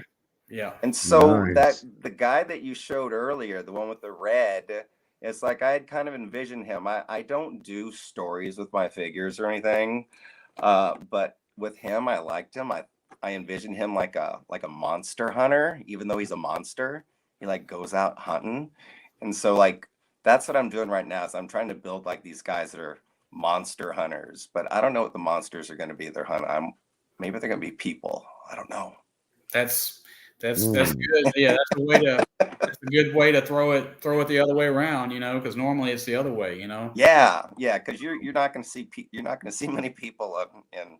yeah. And so that nice. the guy that you showed earlier, the one with the red, it's like I had kind of envisioned him. I don't do stories with my figures or anything, but with him, I liked him. I envisioned him like a monster hunter, even though he's a monster. He like goes out hunting, and so like that's what I'm doing right now. Is I'm trying to build like these guys that are monster hunters, but I don't know what the monsters are going to be. They're hunting. Maybe they're going to be people. I don't know. That's That's Mm. good. Yeah, that's a good way to throw it the other way around, because normally it's the other way, Yeah, because you're not going to see you're not going to see many people and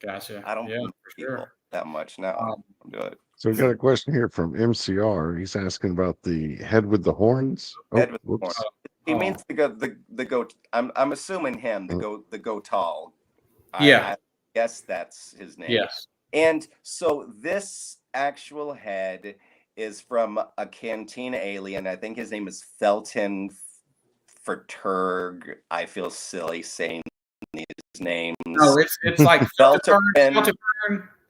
Gotcha. I don't Yeah, meet for people sure. that much now. Um, I'll do it. So we got a question here from MCR. He's asking about the head with the horns. Oh, Head with the horn. whoops. He oh, means the goat. I'm assuming him the go tall. yeah, I guess that's his name. yes. And so this actual head is from a Cantina alien. I think his name is Felton Ferturg. I feel silly saying these names. No, it's like Felton. Felton,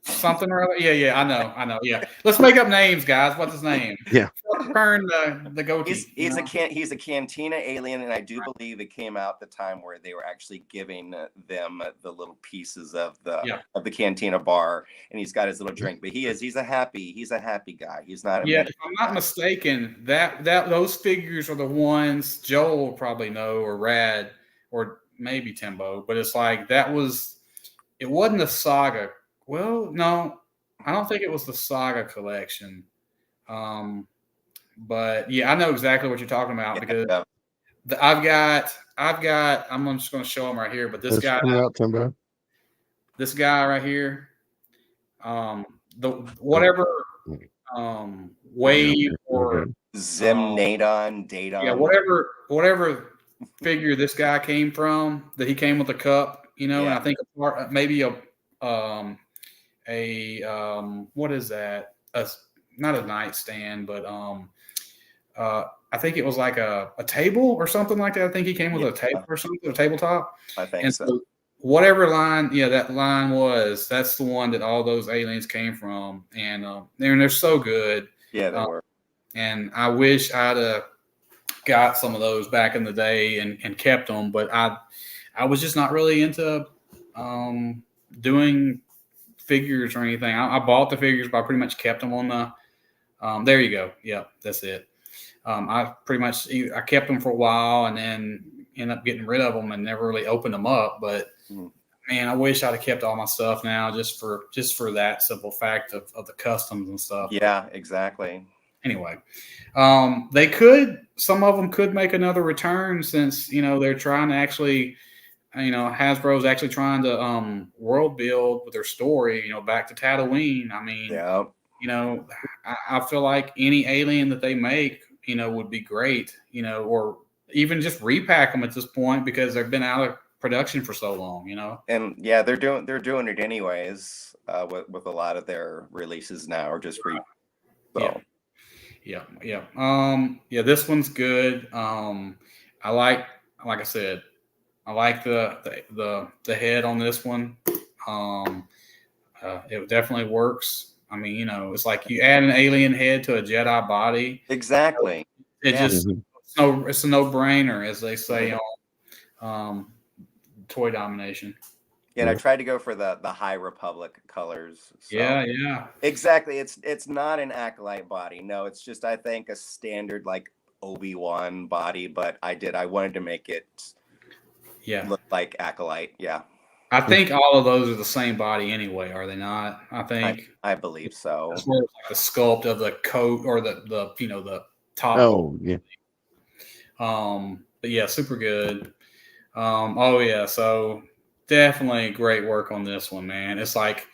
something or other. Yeah, I know. Yeah, let's make up names, guys. What's his name? Yeah. Felton, the goatee. He's a Cantina alien, and I do believe it came out the time where they were actually giving them the little pieces of the Cantina bar, and he's got his little drink. But he's a happy guy. He's not a If I'm not mistaken, that those figures are the ones Joel will probably know, or Rad, or maybe Timbo. But it's like it wasn't a Saga. Well, no, I don't think it was the Saga collection. But yeah, I know exactly what you're talking about because I've got. I'm just going to show him right here. But this It's coming out, Timbo. this guy right here, the whatever wave or Zimnadon, Daton. yeah, whatever figure this guy came from, that he came with a cup, and I think maybe what is that? Not a nightstand, but I think it was like a table or something like that. I think he came with a table or something, a tabletop. I think so. Whatever line, that line that's the one that all those aliens came from, and they're so good. Yeah, they were. And I wish I'd got some of those back in the day and kept them, but I was just not really into doing figures or anything. I bought the figures, but I pretty much kept them on the. There you go. Yep, that's it. I kept them for a while and then ended up getting rid of them and never really opened them up. But man, I wish I'd have kept all my stuff now just for that simple fact of the customs and stuff. Yeah, exactly. Anyway, some of them could make another return since, they're trying to actually, Hasbro's actually trying to world build with their story, back to Tatooine. I mean, I feel like any alien that they make, would be great, or even just repack them at this point because they've been out of production for so long, And yeah, they're doing it anyways with a lot of their releases now, or just Yeah, this one's good. Like I said, I like the head on this one. It definitely works. I mean, it's like you add an alien head to a Jedi body. Exactly. It's a no-brainer, as they say on Toy Domination. Yeah, and I tried to go for the High Republic colors. So. Yeah. Exactly. It's not an Acolyte body. No, it's just, I think, a standard like Obi-Wan body, but I wanted to make it look like Acolyte. Yeah. I think all of those are the same body anyway, are they not? I think I believe so. As well as like the sculpt of the coat or the top. Oh, yeah. But yeah, super good. So definitely great work on this one, man. It's like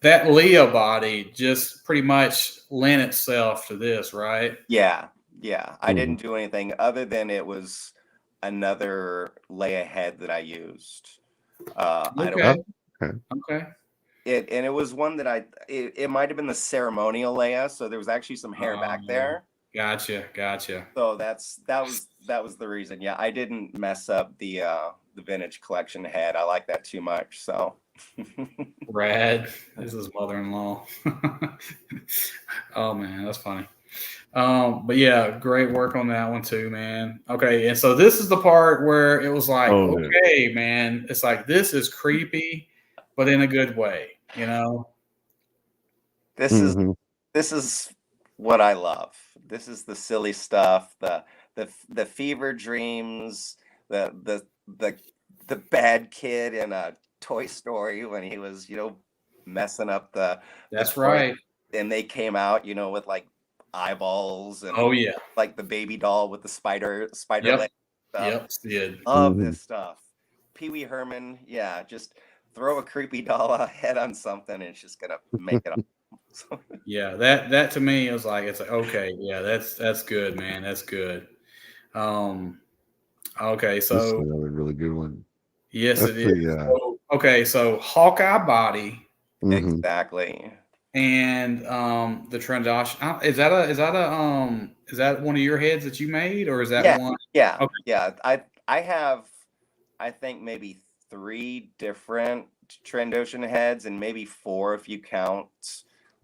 that Leah body just pretty much lent itself to this, right? Yeah. I didn't do anything other than it was another Leia head that I used. Okay. It was one that it might have been the ceremonial Leia, so there was actually some hair back there. Gotcha. So that was the reason. Yeah, I didn't mess up the vintage collection head. I like that too much. So Rad. This is mother-in-law. Oh man, that's funny. But yeah, great work on that one too, man. Okay, and so this is the part where it was like, okay, man, it's like this is creepy, but in a good way, This is what I love. This is the silly stuff, the fever dreams, the bad kid in a Toy Story when he was, messing up the. That's right. and they came out, you know, with like eyeballs and Oh yeah. like the baby doll with the spider Yep. leg stuff. Yep. Did. Love Mhm. this stuff. Pee Wee Herman, yeah, just throw a creepy doll head on something and it's just gonna make it up. Yeah. That to me is like it's like okay. Yeah. That's good, man. That's good. Um. Okay. This is So another really good one. yes, That's it is. the So, okay. So Hawkeye body mhm. Exactly. and the Trandoshan. Is that one of your heads that you made or is that Yeah, one? yeah, Okay. yeah. I have, I think maybe 3 different Trandoshan heads and maybe 4 if you count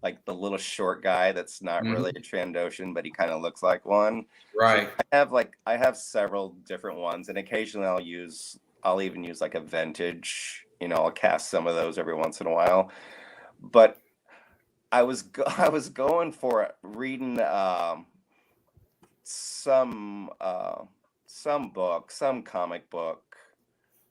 like the little short guy that's not really Mhm. a Trandoshan, but he kind of looks like one. So Right. I have several different ones, and occasionally I'll even use like a vintage. You know, I'll cast some of those every once in a while. But I was going for it, reading some book, some comic book.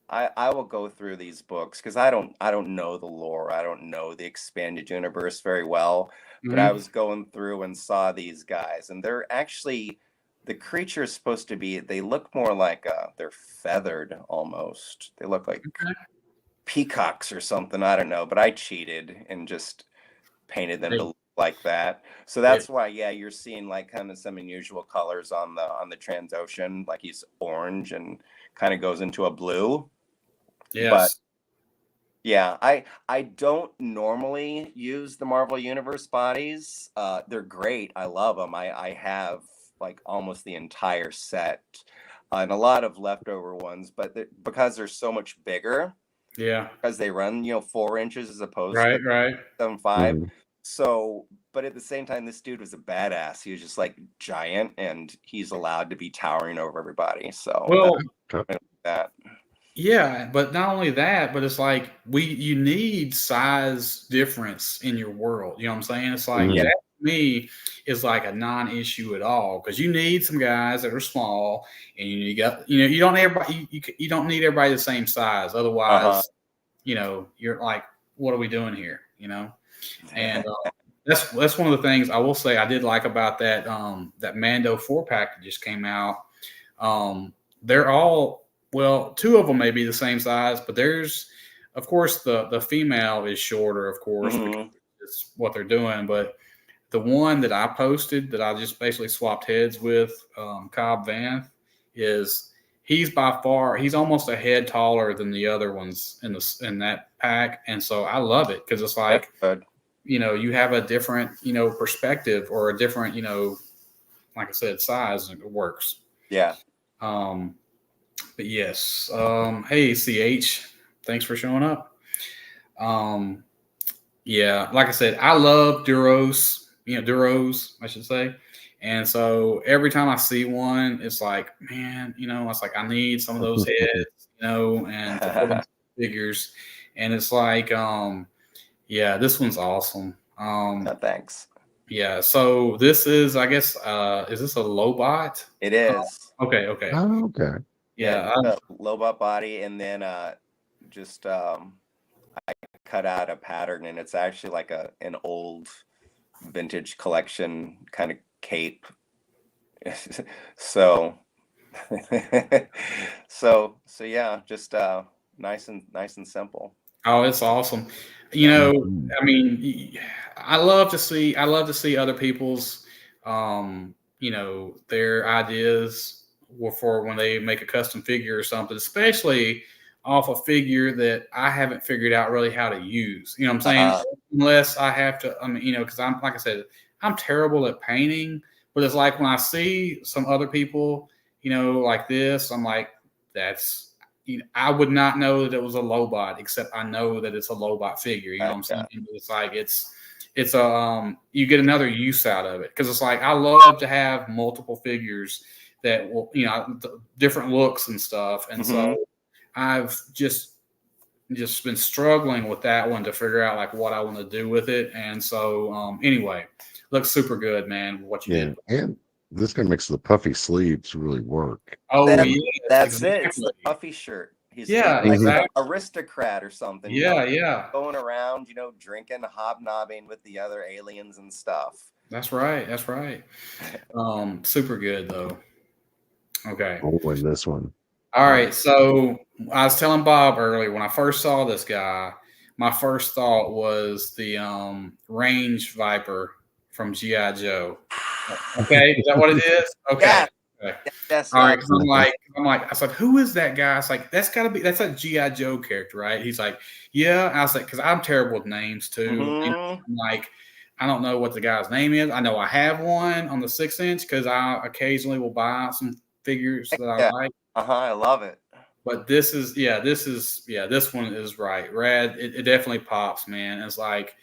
I will go through these books because I don't know the lore. I don't know the expanded universe very well. But I Mhm. was going through and saw these guys, and they're actually the creatures supposed to be. They look more like they're feathered almost. They look like Okay. peacocks or something. I don't know, but I cheated and just painted them to Really? look like that. So Really? that's why, yeah, you're seeing like kind of some unusual colors on the Transocean. Like he's orange and kind of goes into a blue. But Yes. yeah, I don't normally use the Marvel Universe bodies. They're great. I love them. I have like almost the entire set and a lot of leftover ones, but because they're so much bigger, Yeah. because they run, you know, 4 inches as opposed to Right. Right. 7.5. Mhm. So, but at the same time, this dude was a badass. He was just like giant, and he's allowed to be towering over everybody. So Well, that. yeah, but not only that, but it's like you need size difference in your world. You know what I'm saying? It's like Yeah. Mhm. that to me is like a non-issue at all because you need some guys that are small and you don't need everybody you don't need everybody the same size. Uh Otherwise, you're like, what are we doing here? And huh. that's one of the things I will say I did like about that Mando 4 pack that just came out. They're all well, 2 of them may be the same size, but there's of course the female is shorter, of course, because Hmm. it's what they're doing. But the one that I posted that I just basically swapped heads with, Cobb Vanth, is he's almost a head taller than the other ones in that pack, and so I love it because it's That's like good. you have a different perspective or a different like I said size and it works. Yeah. Um, but yes, hey CH, thanks for showing up. Um, yeah, like I said, I love Duros, I should say. And so every time I see one, it's like, man, it's like I need some of those heads, and to put into figures. And it's like, yeah, this one's awesome. No, thanks. Yeah, so this is, I guess, is this a Lobot? It is. Okay, okay. Oh, okay. Yeah, Yeah, just a Lobot body, and then just cut out a pattern, and it's actually like an old vintage collection kind of cape. So, so yeah, just nice and simple. oh, it's awesome. Yeah. Mhm. I mean, I love to see other people's, their ideas for when they make a custom figure or something, especially off a figure that I haven't figured out really how to use. You know what I'm saying? Uh-huh. Unless I have to, I mean, because like I said, I'm terrible at painting, but it's like when I see some other people, like this, I'm like, that's I would not know that it was a Lobot, except I know that it's a Lobot figure. You know what I'm saying? Yeah. It's like it's a you get another use out of it because it's like I love to have multiple figures that will different looks and stuff, and so Hmm. I've just been struggling with that one to figure out like what I want to do with it, and so anyway, looks super good, man. What you Yeah, did. and this kind of makes the puffy sleeves really work. Oh That yes, that's it. It's exactly. the puffy shirt. He's Yeah, like an exactly. aristocrat or something. Yeah, yeah. Going around, drinking, hobnobbing with the other aliens and stuff. That's right. That's right. Super good though. Okay. I'll win this one. All right. So I was telling Bob earlier when I first saw this guy, my first thought was the range viper from GI Joe. Okay, is that what it is? Okay. Yeah, Okay. that's All right, right. because I was like, who is that guy? It's like that's a GI Joe character, right? He's like, yeah. I was like, because I'm terrible with names too. Mhm. I'm like, I don't know what the guy's name is. I know I have one on the 6-inch because I occasionally will buy some figures that I Yeah. like. I love it. But this one is right. Rad. It definitely pops, man. It's like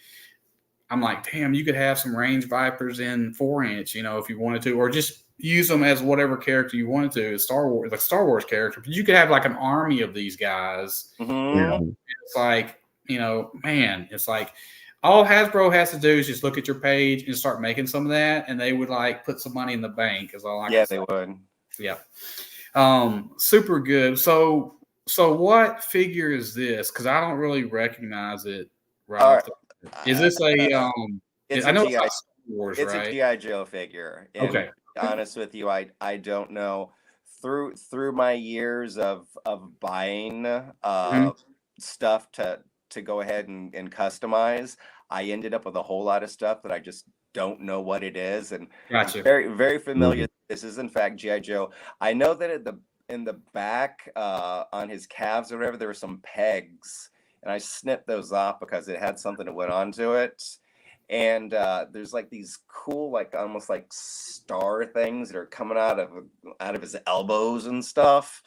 I'm like, damn, you could have some range vipers in 4-inch, if you wanted to, or just use them as whatever character you wanted to, Star Wars character. But you could have like an army of these guys. Mhm. It's like, man, it's like all Hasbro has to do is just look at your page and start making some of that, and they would like put some money in the bank. Is all I can say. They would. Yeah. Super good. So what figure is this? Because I don't really recognize it right All off the Is this a It's I a know it's GI. not Star Wars, It's a right? GI Joe figure. And Okay. to be honest with you, I don't know. Through my years of buying stuff to go ahead and customize, I ended up with a whole lot of stuff that I just don't know what it is, and Gotcha. very very familiar. This is in fact GI Joe. I know that in the back on his calves or whatever, there were some pegs, and I snipped those off because it had something that went onto it. And there's like these cool, like almost like star things that are coming out of his elbows and stuff.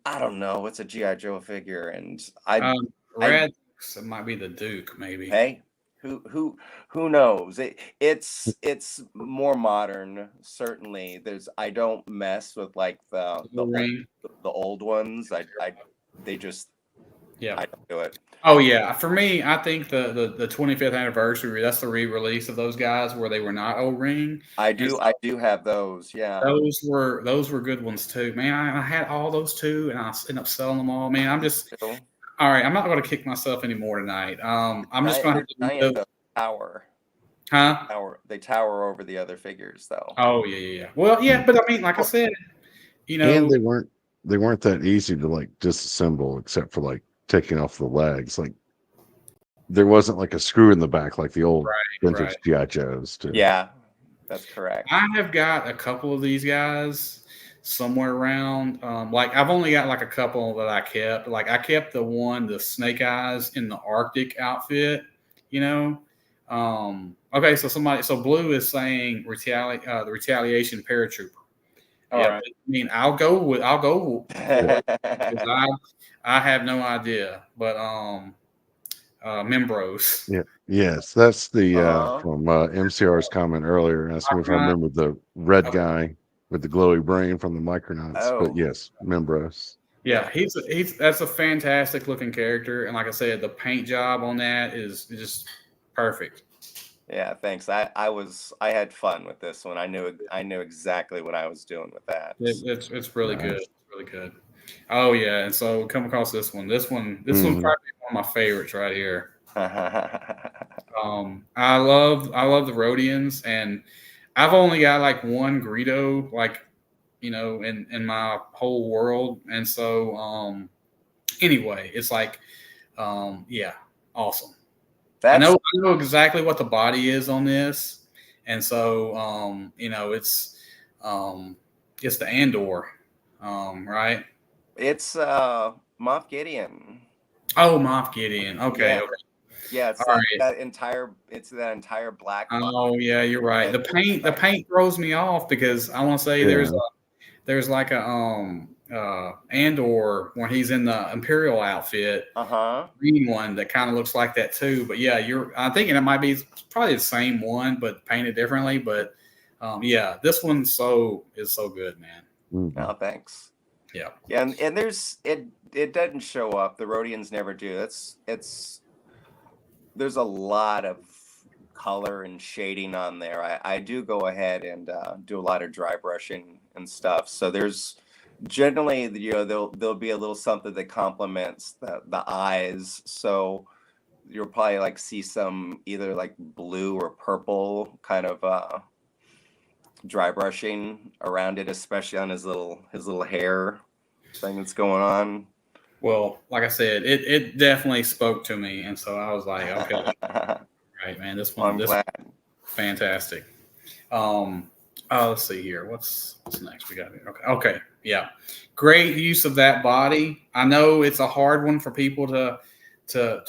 I don't know. It's a GI Joe figure, and I Red it might be the Duke, maybe. hey, who knows? It's more modern, certainly. I don't mess with like the old ones. They just Yeah. I don't do it. Oh yeah, for me, I think the 25th anniversary, that's the re-release of those guys where they were not O-ring. I do have those. Yeah. Those were good ones too, man. I had all those too, and I ended up selling them all. Man, I'm just all right. I'm not going to kick myself anymore tonight. I'm just going to have to tower. Huh? They tower over the other figures, though. Oh yeah. Well, yeah, but I mean, like I said, and they weren't that easy to like disassemble, except for like taking off the legs. Like there wasn't like a screw in the back like the old vintage GI Joes. Yeah, that's correct. I have got a couple of these guys somewhere around. Like I've only got like a couple that I kept. Like I kept the Snake Eyes in the Arctic outfit. Okay, so Blue is saying the retaliation paratrooper. Yeah, right. I mean, I'll go. I have no idea, but Membros. Yeah, yes, that's the from MCR's comment earlier, asking if I remember the red guy with the glowy brain from the Micronauts. But yes, Membros. Yeah, that's a fantastic looking character, and like I said, the paint job on that is just perfect. Yeah, thanks. I had fun with this one. I knew exactly what I was doing with that. It's really good. It's really good. Oh yeah, and so come across this one. This one probably one of my favorites right here. I love the Rhodians, and I've only got like one Greedo, like in my whole world, and so anyway, it's like yeah, awesome. I know exactly what the body is on this, and so it's the Andor, right? It's Moff Gideon. Oh, Moff Gideon. Okay, okay. Yeah, it's that entire black. Oh yeah, you're right. The paint throws me off because I want to say there's like a Andor when he's in the Imperial outfit, green one that kind of looks like that too. But yeah, I'm thinking it might be probably the same one but painted differently. But yeah, this one is so good, man. Oh, thanks. Yeah. Yeah, and there's it doesn't show up. The Rhodians never do. There's a lot of color and shading on there. I do go ahead and do a lot of dry brushing and stuff. So there's generally, there'll be a little something that complements the eyes. So you'll probably like see some either like blue or purple kind of dry brushing around it, especially on his little hair thing that's going on. Well, like I said, it definitely spoke to me, and so I was like, okay, right, man, this Well, I'm one's glad. fantastic. Let's see here. What's next? We got here. Okay, yeah, great use of that body. I know it's a hard one for people to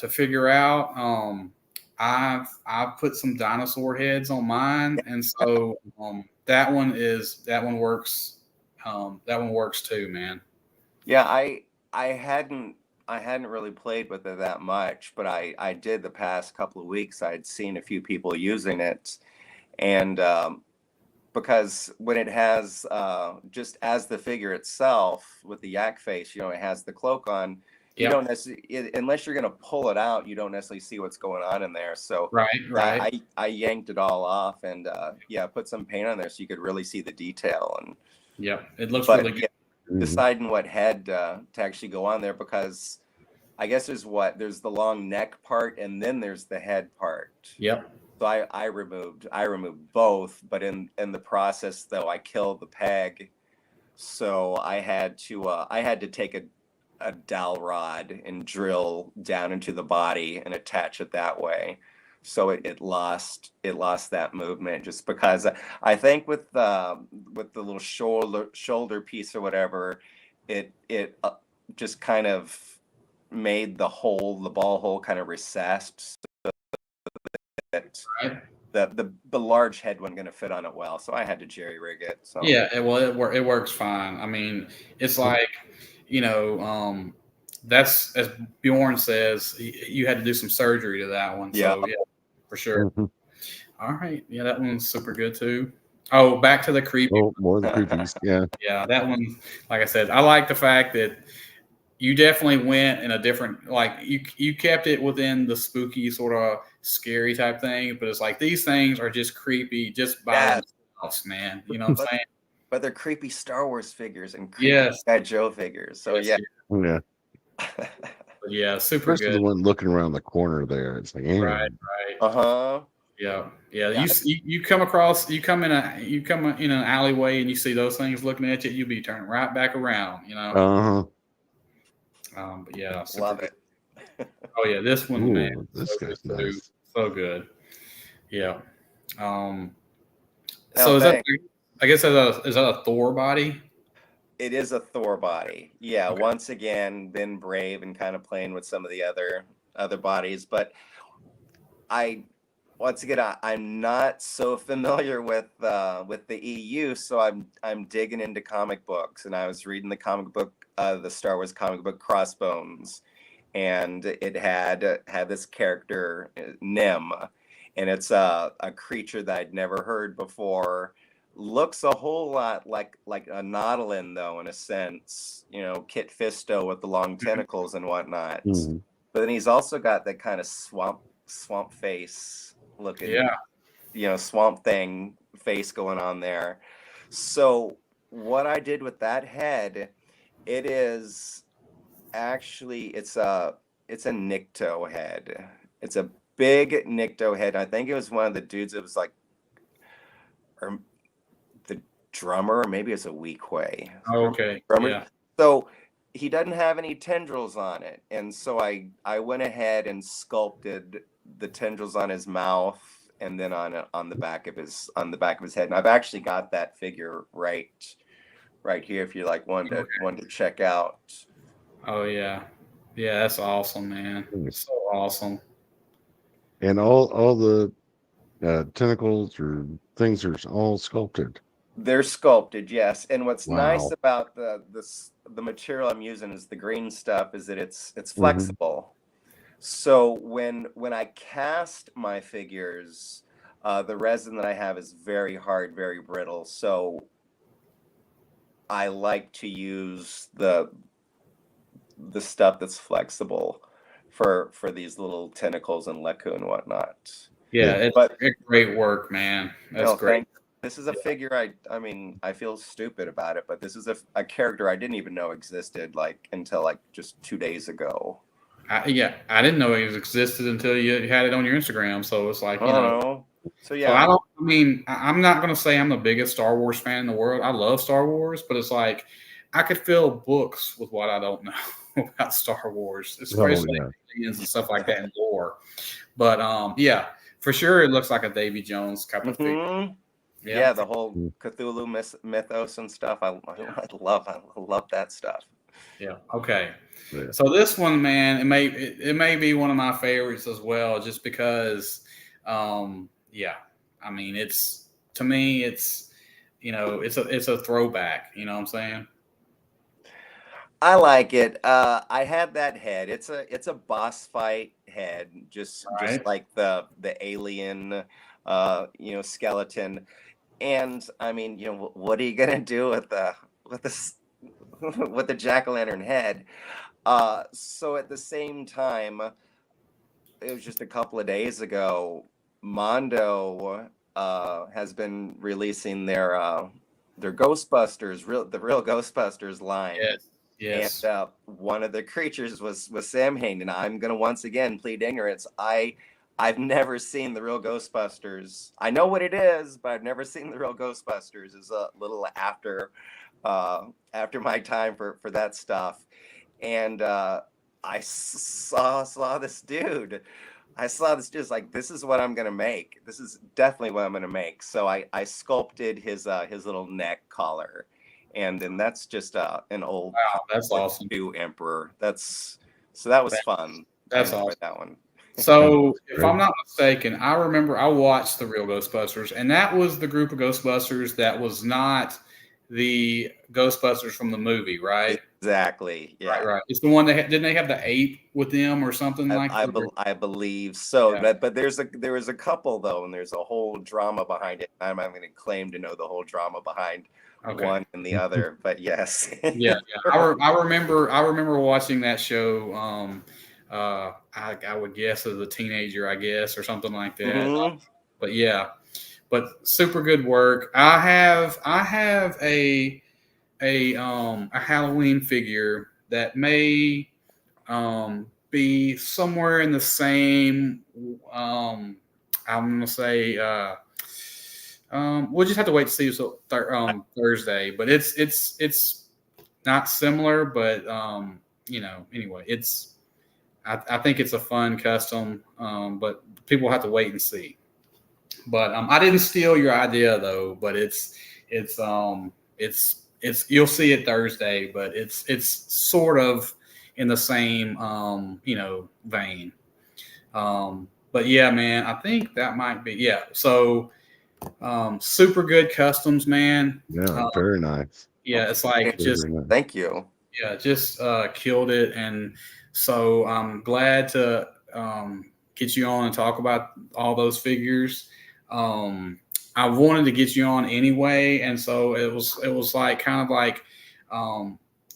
figure out. I've put some dinosaur heads on mine, and so that one works. That one works too, man. Yeah, I hadn't really played with it that much, but I did the past couple of weeks. I'd seen a few people using it, and because when it has just as the figure itself with the yak face, it has the cloak on. You Yep. don't necessarily, unless you're going to pull it out, you don't necessarily see what's going on in there. So Right. I yanked it all off and put some paint on there so you could really see the detail. And Yep, it looks really good. Deciding what head to actually go on there, because I guess there's the long neck part and then there's the head part. Yep. So I removed both, but in the process though I killed the peg, so I had to take a dowel rod and drill down into the body and attach it that way. So it lost that movement just because I think with the little shoulder piece or whatever, it just kind of made the ball hole kind of recessed. Right. The large head wasn't going to fit on it well, so I had to jerry rig it. So Yeah, it works fine. I mean, it's like that's as Bjorn says, you had to do some surgery to that one. So yeah, for sure. All right, yeah, that one's super good too. Oh, back to the creepy. Oh, more the creepies. Yeah. Yeah, that one. Like I said, I like the fact that you definitely went in a different, like you kept it within the spooky sort of scary type thing, but it's like these things are just creepy just by themselves, man. You know what I'm saying? But they're creepy Star Wars figures and creepy G.I. Joe figures. So yeah. Yeah, super Especially good. the one looking around the corner there. It's like, right. Yeah. You come in an alleyway and you see those things looking at you, you'll be turning right back around, But yeah, love it. Oh yeah, this one, man, this so guy's good, nice. so good. Yeah. So is that? I guess is that a Thor body? It is a Thor body. Yeah. Okay. Once again, been brave and kind of playing with some of the other bodies, but I'm not so familiar with the EU, so I'm digging into comic books, and I was reading the comic book, the Star Wars comic book Crossbones, and it had this character Nim, and it's a creature that I'd never heard before. Looks a whole lot like a Nautilin though, in a sense, Kit Fisto with the long tentacles and whatnot. But then he's also got that kind of swamp face looking, swamp thing face going on there. So what I did with that head, it is actually it's a Nikto head. It's a big Nikto head. I think it was one of the dudes that was like, or the drummer, or maybe it's a Weequay. Oh, okay. Drummer. Yeah. So he doesn't have any tendrils on it, and so I went ahead and sculpted the tendrils on his mouth and then on the back of his head. And I've actually got that figure right here if you like one to check out. Oh yeah. Yeah, that's awesome, man. So awesome. And all the tentacles or things are all sculpted. They're sculpted, yes. And what's nice about the material I'm using is the green stuff, is that it's flexible. So when I cast my figures, the resin that I have is very hard, very brittle. So I like to use the stuff that's flexible for these little tentacles and leku and whatnot. Yeah, it's great work, man. That's great. This is a figure I mean, I feel stupid about it, but this is a character I didn't even know existed like until like just 2 days ago. Yeah, I didn't know it existed until you had it on your Instagram. So it's like, I don't know. So So I yeah. don't. I mean, I'm not going to say I'm the biggest Star Wars fan in the world. I love Star Wars, but it's like I could fill books with what I don't know about Star Wars, Oh especially yeah. aliens and stuff like that and lore. But yeah, for sure, it looks like a Davy Jones type of figure. Hmm. Yeah, Yeah, the whole Mm. Cthulhu mythos and stuff. I love that stuff. yeah. Okay. Yeah. So this one, man, it may be one of my favorites as well, just because, yeah. I mean, it's to me, it's it's a throwback. You know what I'm saying? I like it. I had that head. It's a boss fight head, just Right. like the alien, skeleton. And I mean, what are you gonna do with this with the jack o' lantern head? So at the same time, it was just a couple of days ago, Mondo has been releasing their Ghostbusters, the real Ghostbusters line. Yes. And Yes. one of the creatures was Sam Hain, and I'm gonna once again plead ignorance. I've never seen the real Ghostbusters. I know what it is, but I've never seen the real Ghostbusters. Is a little after my time for that stuff, and I saw this dude. I saw this dude. Like, this is what I'm gonna make. This is definitely what I'm gonna make. So I sculpted his little neck collar, and then that's just an old Wow, that's War awesome. II emperor. That was That- fun. I That's enjoyed awesome. that one. So, if Great. I'm not mistaken, I remember I watched the real Ghostbusters, and that was the group of Ghostbusters that was not the Ghostbusters from the movie, right? Exactly. Right, Yeah. right. It's the one that didn't they have the ape with them or something like that? I believe so. Yeah. But there was a couple though, and there's a whole drama behind it. I'm not going to claim to know the whole drama behind Okay. one and the other, but yes. Yeah, yeah. I remember watching that show. I would guess as a teenager, I guess, or something like that. Hmm. But yeah, but super good work. I have a Halloween figure that may be somewhere in the same. I'm gonna say. We'll just have to wait to see Thursday, but it's not similar, but anyway, I think it's a fun custom, but people have to wait and see. But I didn't steal your idea though, but it's you'll see it Thursday, but it's sort of in the same vein. But yeah, man, I think that might be So super good customs, man. Yeah. Very nice. Yeah, it's like just Very nice. Thank you. yeah, just killed it. And so I'm glad to get you on and talk about all those figures. I wanted to get you on anyway, and so it was like kind of like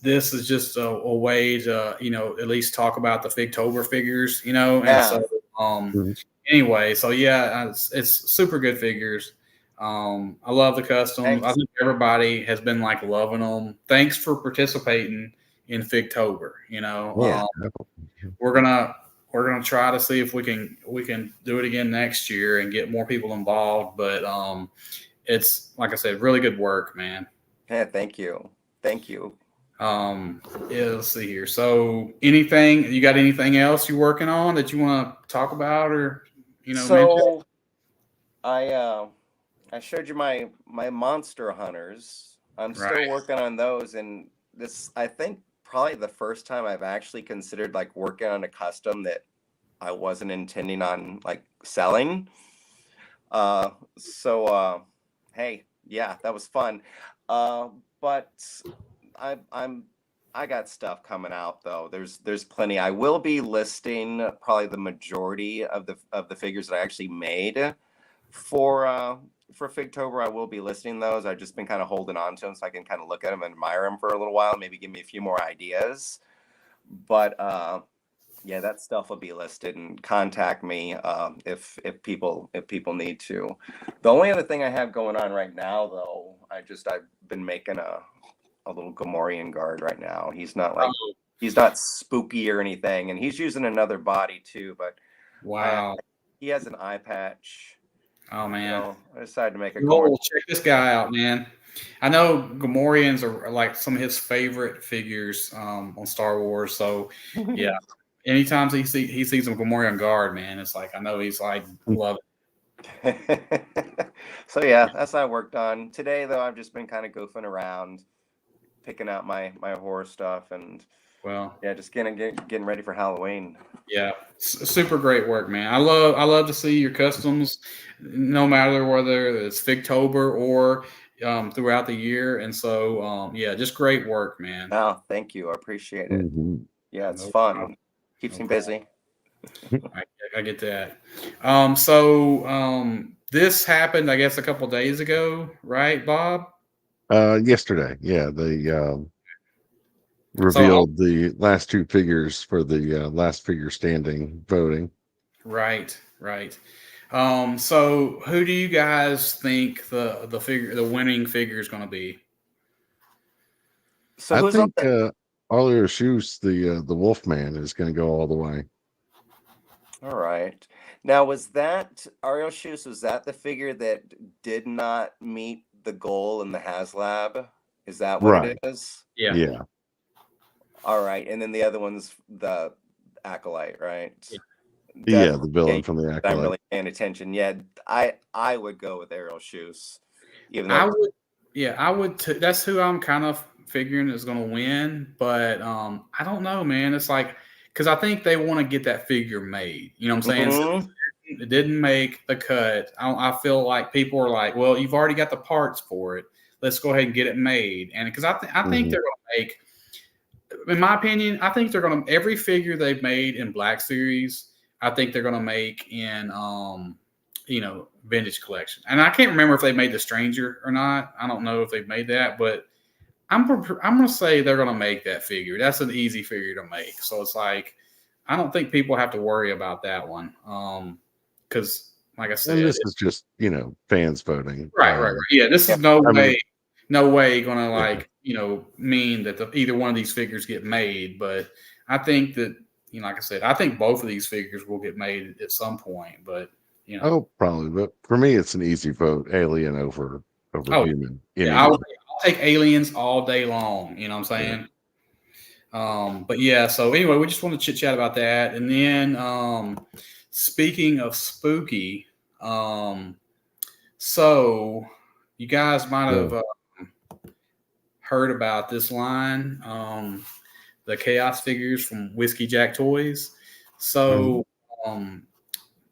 this is just a way to at least talk about the Figtober figures, and Yeah. so Mhm. anyway, so yeah, it's super good figures. I love the customs. I Thanks. think everybody has been like loving them. Thanks for participating in Figtober. Yeah. Definitely. We're gonna try to see if we can do it again next year and get more people involved. But it's like I said, really good work, man. Yeah, thank you. Thank you. Yeah, let's see here. So, you got anything else you're working on that you want to talk about or mention? So I showed you my monster hunters. I'm still Right. working on those, and this I think probably the first time I've actually considered like working on a custom that I wasn't intending on like selling. So hey, yeah, that was fun. But I'm I got stuff coming out though. There's plenty. I will be listing probably the majority of the figures that I actually made for Figtober. I will be listing those. I've just been kind of holding on to them so I can kind of look at them and admire them for a little while, maybe give me a few more ideas. But Yeah, that stuff will be listed, and contact me if people need to. The only other thing I have going on right now, though, I've been making a little Gamorrean guard right now. Oh, He's not spooky or anything, and he's using another body too. But I wow. he has an eye patch. Oh man. I decided to make a Gamorrean. Joel, check this guy out, man. I know Gamorreans are like some of his favorite figures on Star Wars. So yeah, anytime he sees a Gamorrean guard, man, it's like I know he's like love So yeah, that's what I worked on today. Though I've just been kind of goofing around, picking out my horror stuff, and Well, yeah, just getting ready for Halloween. yeah, super great work, man. I love to see your customs, no matter whether it's Figtober or throughout the year. And so, yeah, just great work, man. Oh, thank you. I appreciate it. Mhm. Yeah, it's No fun. problem. Keeps No me problem. busy. I get that. So this happened, I guess, a couple days ago, right, Bob? Yesterday, yeah, they So, revealed the last two figures for the last figure standing voting. right, right. So who do you guys think the winning figure is going to be? So I who's on think the? Arlo Shoes, the Wolfman, is going to go all the way. All right. Now, was that Ariel Shoes? Was that the figure that did not meet the goal in the HasLab? Is that what it Right. is? Yeah, Yeah. All right. And then the other one's the Acolyte, right? yeah. Yeah, the Definitely. villain from the I'm Acolyte. really paying attention. Yeah, I would go with Ariel Shoes, even I though would, yeah, I would. That's who I'm kind of figuring is going to win, but I don't know, man. It's like because I think they want to get that figure made. You know what I'm saying? Since Mhm. it didn't make the cut. I feel like people are like, well, you've already got the parts for it. Let's go ahead and get it made. And because I think Mhm. they're going to make, in my opinion, I think they're going to every figure they've made in Black Series. I think they're going to make in vintage collection. And I can't remember if they made the Stranger or not. I don't know if they've made that, but I'm going to say they're going to make that figure. That's an easy figure to make. So it's like I don't think people have to worry about that one. Because like I And said, this is just fans voting. right. Yeah, this Yeah. is I mean, no way going to yeah. mean that either one of these figures get made. But I think that like I said, I think both of these figures will get made at some point. But Oh, probably, but for me, it's an easy vote. Alien over oh human yeah, any day. I'll take aliens all day long. You know what I'm Yeah. saying? But yeah, so anyway, we just want to chit chat about that. And then speaking of spooky, so you guys might have Yeah. heard about this line, the Chaos figures from Whiskey Jack Toys. Mhm. So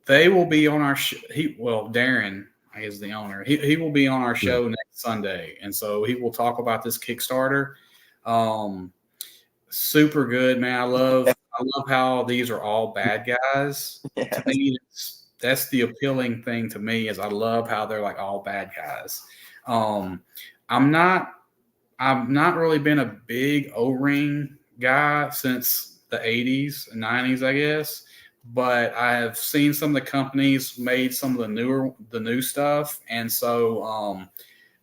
they will be on our Darren is the owner. He will be on our Yeah. show next Sunday, and so he will talk about this Kickstarter. Um, super good, man. I love how these are all bad guys. To Yes. me, that's the appealing thing to me is I love how they're like all bad guys. Um, I'm not I've not really been a big O-ring guy since the 80s and 90s, I guess. But I have seen some of the companies made some of the new stuff, and so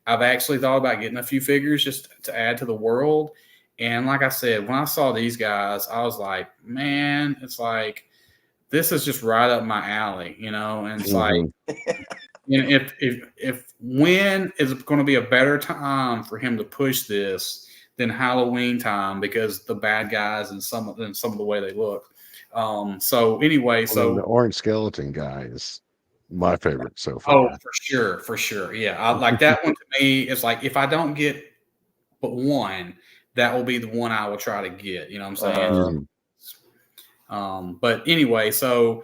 I've actually thought about getting a few figures just to add to the world. And like I said, when I saw these guys, I was like, man, it's like this is just right up my alley, And it's like, Mhm. if when is going to be a better time for him to push this than Halloween time because the bad guys and some of the way they look. So anyway, I mean, the so orange skeleton guy is my favorite so oh, far. for sure, yeah, I like that one. To me, it's like if I don't get but one, that will be the one I will try to get. You know what I'm saying? Mhm. But anyway, so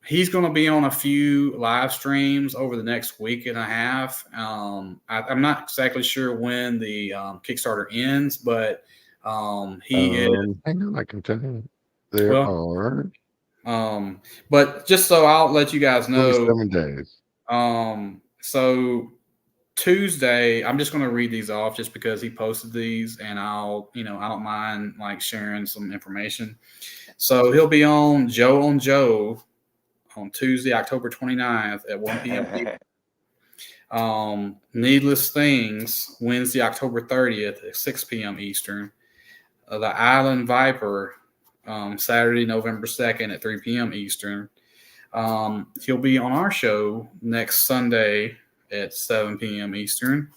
he's going to be on a few live streams over the next week and a half. I'm not exactly sure when the Kickstarter ends, but he is Hang on, I can tell you. There well. are But just so I'll let you guys know. 27 days. So Tuesday, I'm just going to read these off just because he posted these, and I don't mind like sharing some information. So he'll be on Joe on Tuesday, October 29th at 1 p.m. Needless Things, Wednesday, October 30th at 6 p.m. Eastern. The Island Viper, Saturday, November 2nd at 3 p.m. Eastern. He'll be on our show next Sunday at 7 p.m. Eastern.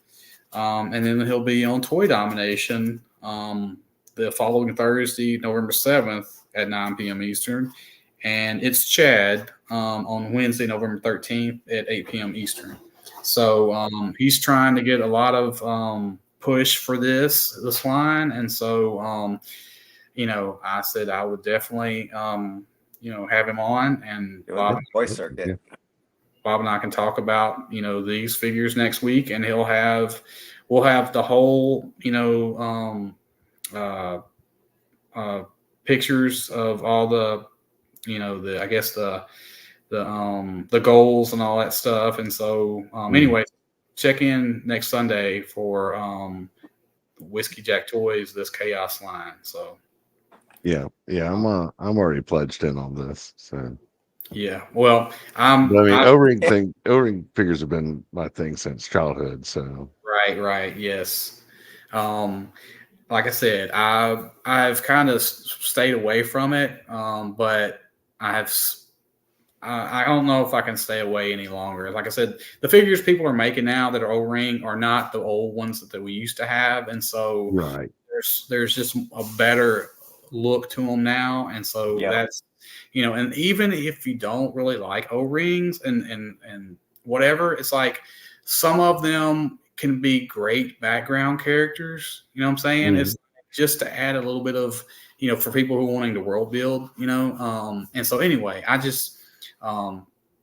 And then he'll be on Toy Domination the following Thursday, November 7th at 9 p.m. Eastern. And it's Chad on Wednesday, November 13th at 8 p.m. Eastern. So he's trying to get a lot of push for this line. And so, I said I would definitely, have him on. And Bob and I can talk about, these figures next week. And we'll have the whole, pictures of all the, I guess the goals and all that stuff. And so, anyway, check in next Sunday for Whiskey Jack Toys, this Chaos line. So, yeah, I'm already pledged in on this. So, yeah, well, O-ring figures have been my thing since childhood. So, right, yes. Like I said, I've kind of stayed away from it, but I don't know if I can stay away any longer. Like I said, the figures people are making now that are O-ring are not the old ones that we used to have, and so there's just a better look to them now, and so that's and even if you don't really like O-rings and whatever, it's like some of them can be great background characters. You know what I'm saying? It's just to add a little bit of for people who are wanting to world build. And so anyway, I just.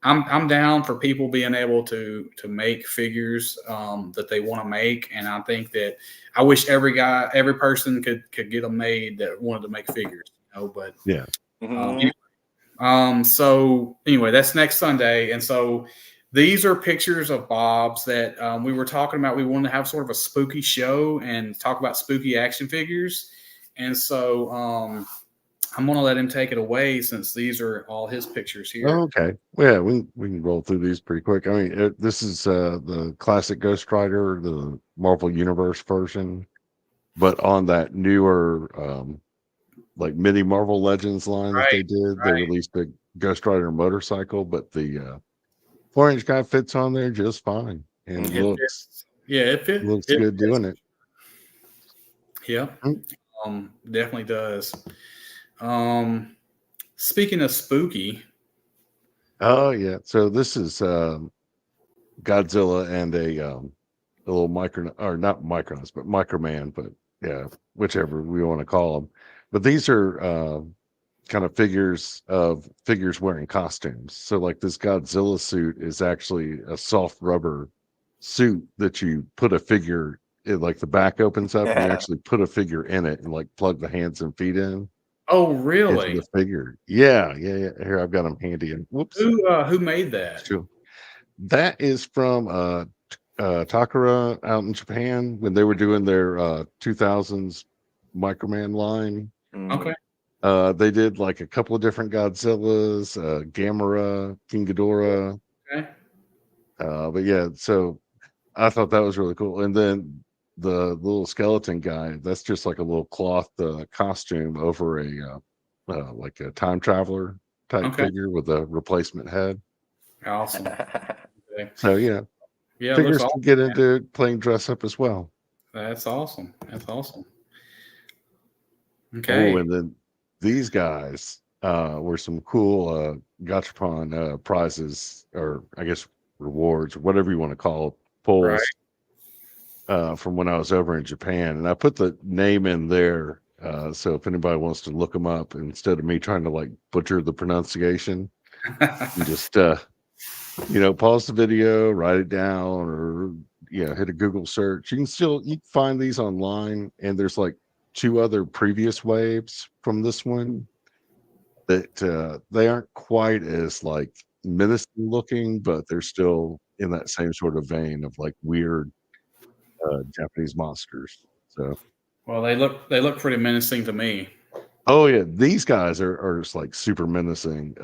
I'm down for people being able to make figures that they want to make, and I think that I wish every person could get them made that wanted to make figures. But yeah. So anyway, that's next Sunday, and so these are pictures of Bob's that we were talking about. We wanted to have sort of a spooky show and talk about spooky action figures, and so. I'm going to let him take it away since these are all his pictures here. Oh, okay. Well, yeah, we can roll through these pretty quick. I mean, this is the classic Ghost Rider, the Marvel Universe version, but on that newer, like mini Marvel Legends line that they did. They released a Ghost Rider motorcycle, but the 4-inch guy fits on there just fine and looks good doing it. Yeah, definitely does. Speaking of spooky. Oh yeah. So this is Godzilla and a little not Micronauts, but Microman, but yeah, whichever we want to call them. But these are kind of figures wearing costumes. So like this Godzilla suit is actually a soft rubber suit that you put a figure in, like the back opens up and you actually put a figure in it and like plug the hands and feet in. Oh, really? Into the figure. Yeah. Here, I've got them handy. And whoops. Who made that? That is from Takara out in Japan when they were doing their 2000s Microman line. Okay. They did like a couple of different Godzillas, Gamera, King Ghidorah. Okay. But yeah, so I thought that was really cool. And then the little skeleton guy, that's just like a little cloth costume over a like a time traveler type figure with a replacement head. Awesome. Okay. So yeah, figures can get into playing dress up as well. That's awesome. Okay. Oh, and then these guys were some cool Gachapon prizes, or I guess rewards, or whatever you want to call it, pulls. Right. From when I was over in Japan, and I put the name in there so if anybody wants to look them up instead of me trying to like butcher the pronunciation, you just pause the video, write it down, or hit a Google search. You can find these online, and there's like 2 other previous waves from this one that they aren't quite as like menacing looking, but they're still in that same sort of vein of like weird Japanese monsters. So, well, they look pretty menacing to me. Oh yeah, these guys are just like super menacing.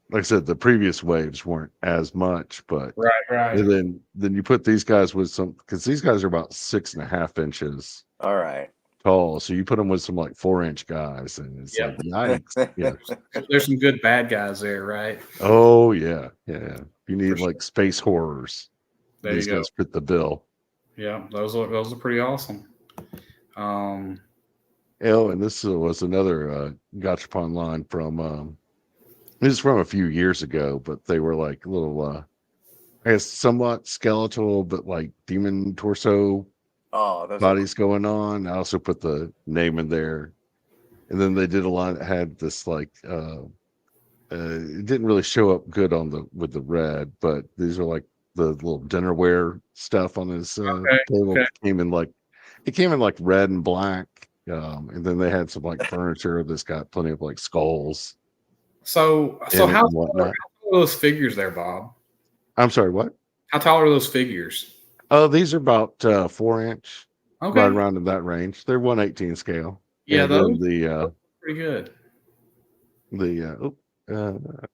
Like I said, the previous waves weren't as much, but Right. then you put these guys with some because these guys are about 6.5 inches All right. tall. So you put them with some like 4-inch guys, and it's like Yep. yikes. Yeah. There's some good bad guys there, right? Oh yeah, yeah. You For need sure. like space horrors. There you These go. guys fit the bill. Yeah, those are pretty awesome. Um, Oh, and this was another Gachapon line from this is from a few years ago, but they were like little I guess somewhat skeletal, but like demon torso Oh, those are bodies going on. I also put the name in there. And then they did a line that had this like it didn't really show up good on the with the red, but these are like the little dinnerware stuff on his table. okay. It came in like red and black. And then they had some like furniture that's got plenty of like skulls So in it how and tall are whatnot. those figures there, Bob? I'm sorry, what? How tall are those figures? Oh, these are about 4 inch, right Okay. around in that range. They're 118 scale. Yeah, And then those are pretty good. the uh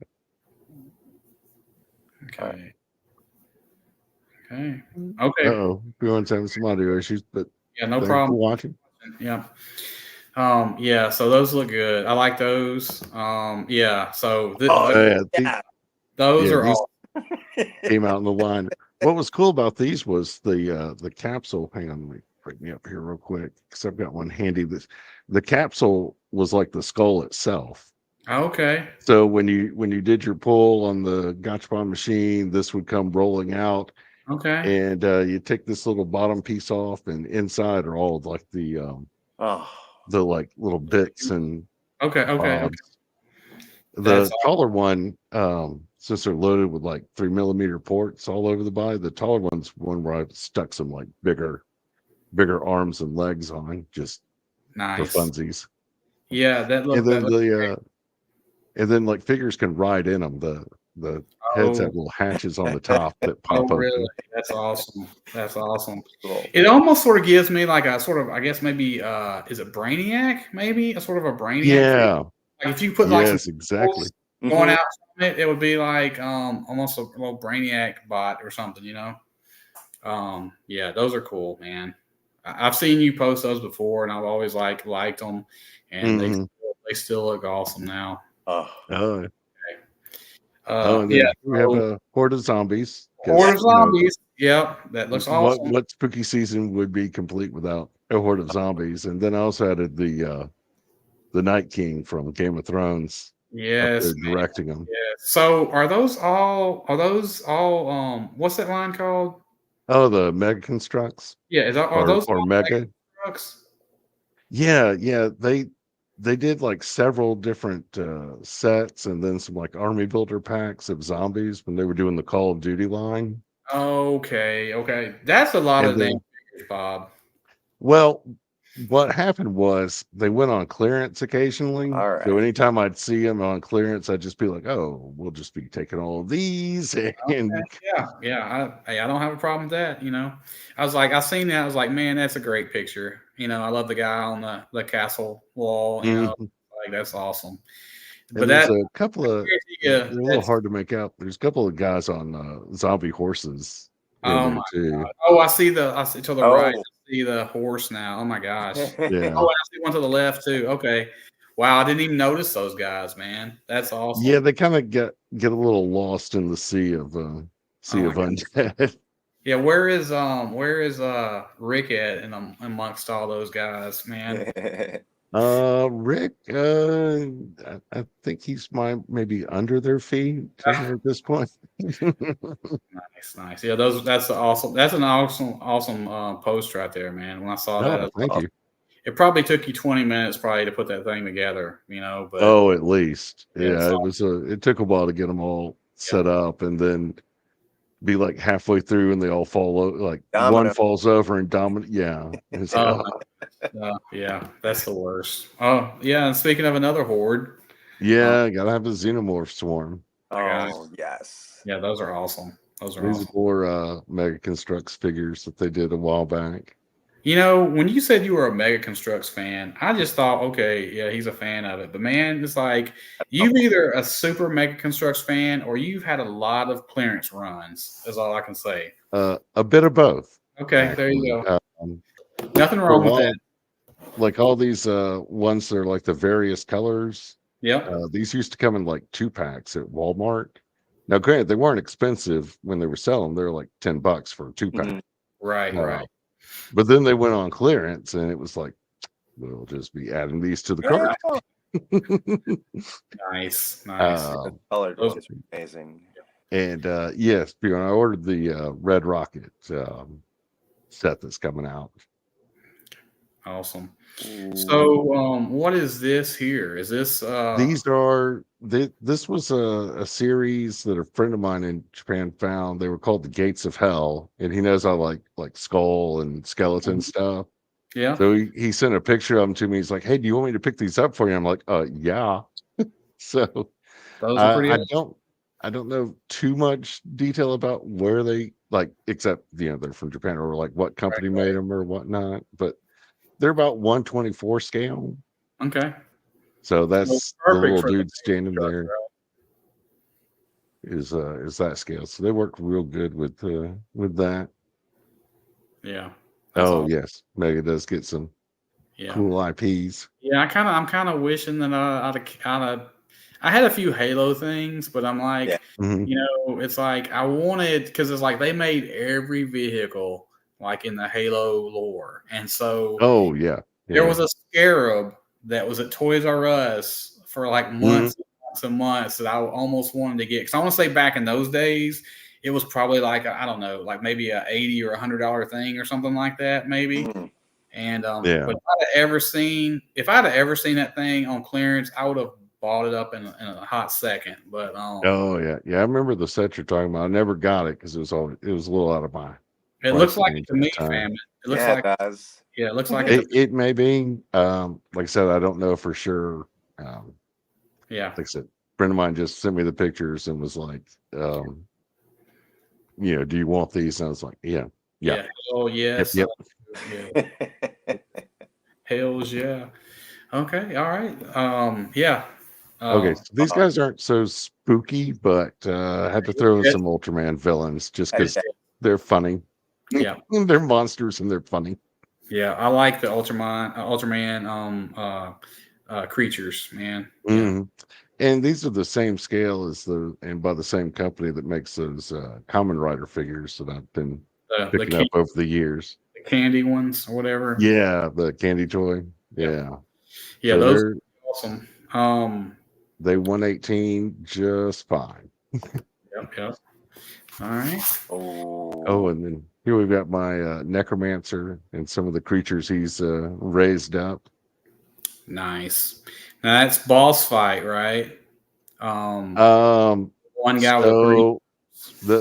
Okay. Okay. oh, everyone's having some audio issues, but Yeah, no thanks problem. for watching. Yeah. Yeah, so those look good. I like those. Yeah, so Oh Yeah, yeah. those are these all came out in the line. What was cool about these was the capsule. Hang on, let me bring me up here real quick because I've got one handy. The capsule was like the skull itself. okay. So when you did your pull on the Gachapon machine, this would come rolling out, Okay. and you take this little bottom piece off, and inside are all of like Oh, the like little bits and Okay. bobs. That's The taller one, since they're loaded with like 3mm ports all over the body, the taller one's one where I've stuck some like bigger arms and legs on just for nice. funsies. Yeah, And that then look and then like figures can ride in them. The heads have oh, little hatches on the top that oh pop really? open. That's awesome. That's awesome. cool. It almost sort of gives me like a sort of, I guess maybe is it Brainiac? Maybe a sort of a Brainiac figure. Yeah. Like if you put like some Yes, exactly. going out from it, it would be like almost a little Brainiac bot or something, you know. Yeah, those are cool, man. I've seen you post those before, and I've always liked them, and Hmm. they still look awesome now. Oh, Oh, and Yeah, then we have so a horde of zombies Horde because of Zombies. Yep, that looks awesome. what spooky season would be complete without a horde of zombies? And then I also added the Night King from Game of Thrones up Yes, there man. directing them. Yes. So are those all? What's that line called? Oh, the Mega Constructs Yeah, are those or all Mega? trucks? Yeah. They did like several different sets and then some like army builder packs of zombies when they were doing the Call of Duty line. Okay. That's a lot And of name then, figures, Bob. well, what happened was they went on clearance occasionally. all So right. anytime I'd see them on clearance, I'd just be like, "Oh, we'll just be taking all of these." And Yeah. I don't have a problem with that. You know, I seen that. I was like, man, that's a great picture. You know, I love the guy on the castle wall. You know, Mhm. like that's awesome. But And there's that, a couple of yeah, they're a little that's hard to make out. There's a couple of guys on zombie horses in oh there my too. god. Oh, I see to the right. Oh. I see the horse now. Oh my gosh. Yeah. Oh, and I see one to the left too. Okay. Wow, I didn't even notice those guys, man. That's Yeah, awesome. they kind of get a little lost in the Oh sea my of god. undead. Yeah, where is Rick at in amongst all those guys, man? Rick, I think he's maybe under their feet at this point. Nice. Yeah, that's awesome. That's an awesome post right there, man. When I saw that, I Oh, was thank like, you. it probably took you 20 minutes probably to put that thing together, you know, but Oh, at least. yeah, Yeah, it took a while to get them all yeah. set up and then be like halfway through and they all like one Domino. falls over and dominate. Yeah. And it's like, Oh oh, yeah, that's the worst. Oh yeah, and speaking of another horde, uh, yeah, gotta have a xenomorph swarm. my God, Oh, yes. yeah, those are awesome. Those are These are awesome. more Mega Constructs figures that they did a while back. You know, when you said you were a Mega Constructs fan, I just thought, okay, yeah, he's a fan of it. But man, it's like you've either a super Mega Constructs fan or you've had a lot of clearance runs. Is all I can say. A bit of both, Okay, there you actually. go. Um, Nothing for a wrong with that. while, like all these ones that are like the various colors, Yep. these used to come in like 2 packs at Walmart. Now, granted, they weren't expensive when they were selling; they were like $10 for a 2 pack. Mhm. Right. Uh, Right. but then they went on clearance, and it was like, we'll just be adding these to the cart. Yeah, Nice. Nice. the um, colored Those, ones are amazing. and yes, Bjorn, I ordered the Red Rocket set that's coming out. awesome. Ooh. So, what is this here? Is this This was a series that a friend of mine in Japan found. They were called the Gates of Hell, and he knows I like skull and skeleton stuff. yeah? So he sent a picture of them to me. He's like, "Hey, do you want me to pick these up for you?" I'm like, yeah." So Those are pretty I awesome. don't know too much detail about where they like, except they're from Japan or like what company made them or whatnot. But they're about 124 scale. Okay. So So that's the perfect little for the dude standing truck, there is that scale. So they work real good with that. right? Yeah. That's Oh awesome. yes, Mega does get some Yeah. cool IPs. Yeah, I'm kind of wishing that I had a few Halo things, but I'm Yeah. like, Mhm. it's like I wanted because it's like they made every vehicle like in the Halo lore, and so Oh yeah, there yeah. was a Scarab that was at Toys R Us for like Mhm. months and months and months that I almost wanted to get because I want to say back in those days it was probably like I don't know, like maybe a $80 or $100 thing or something like that, maybe. Mhm. And Yeah. but if I'd have ever seen that thing on clearance, I would have bought it up in a hot second. But Oh yeah, yeah. I remember the set you're talking about. I never got it because it was a little out of my it looks price like range to at the me, time. fam. It looks Yeah, like it does. yeah, it looks like it's a It may be. Like I said, I don't know for sure. yeah, Like I said, a friend of mine just sent me the pictures and was like, um, do you want these? And I was like, yeah, yeah, yeah. Oh yep, yes, yep. yeah. Hells yeah. Okay, all right. Yeah. Okay, Um, so these guys aren't so spooky, but I had to throw in yes, some Ultraman villains just Okay. because they're funny. yeah, They're monsters and they're funny. yeah. I like the Ultraman creatures, man. Yeah, Mhm. And these are the same scale as and by the same company that makes those Common Rider figures that I've been the the, picking can- up over the years. the candy ones or whatever. Yeah, the candy toy. Yeah, Yeah. yeah. So Those are awesome. they 118 just fine. Yep, yep. All right. Oh, Oh, and then here we've got my necromancer and some of the creatures he's raised up. Nice. Now that's boss fight, right? Um, Um, one guy with a three. so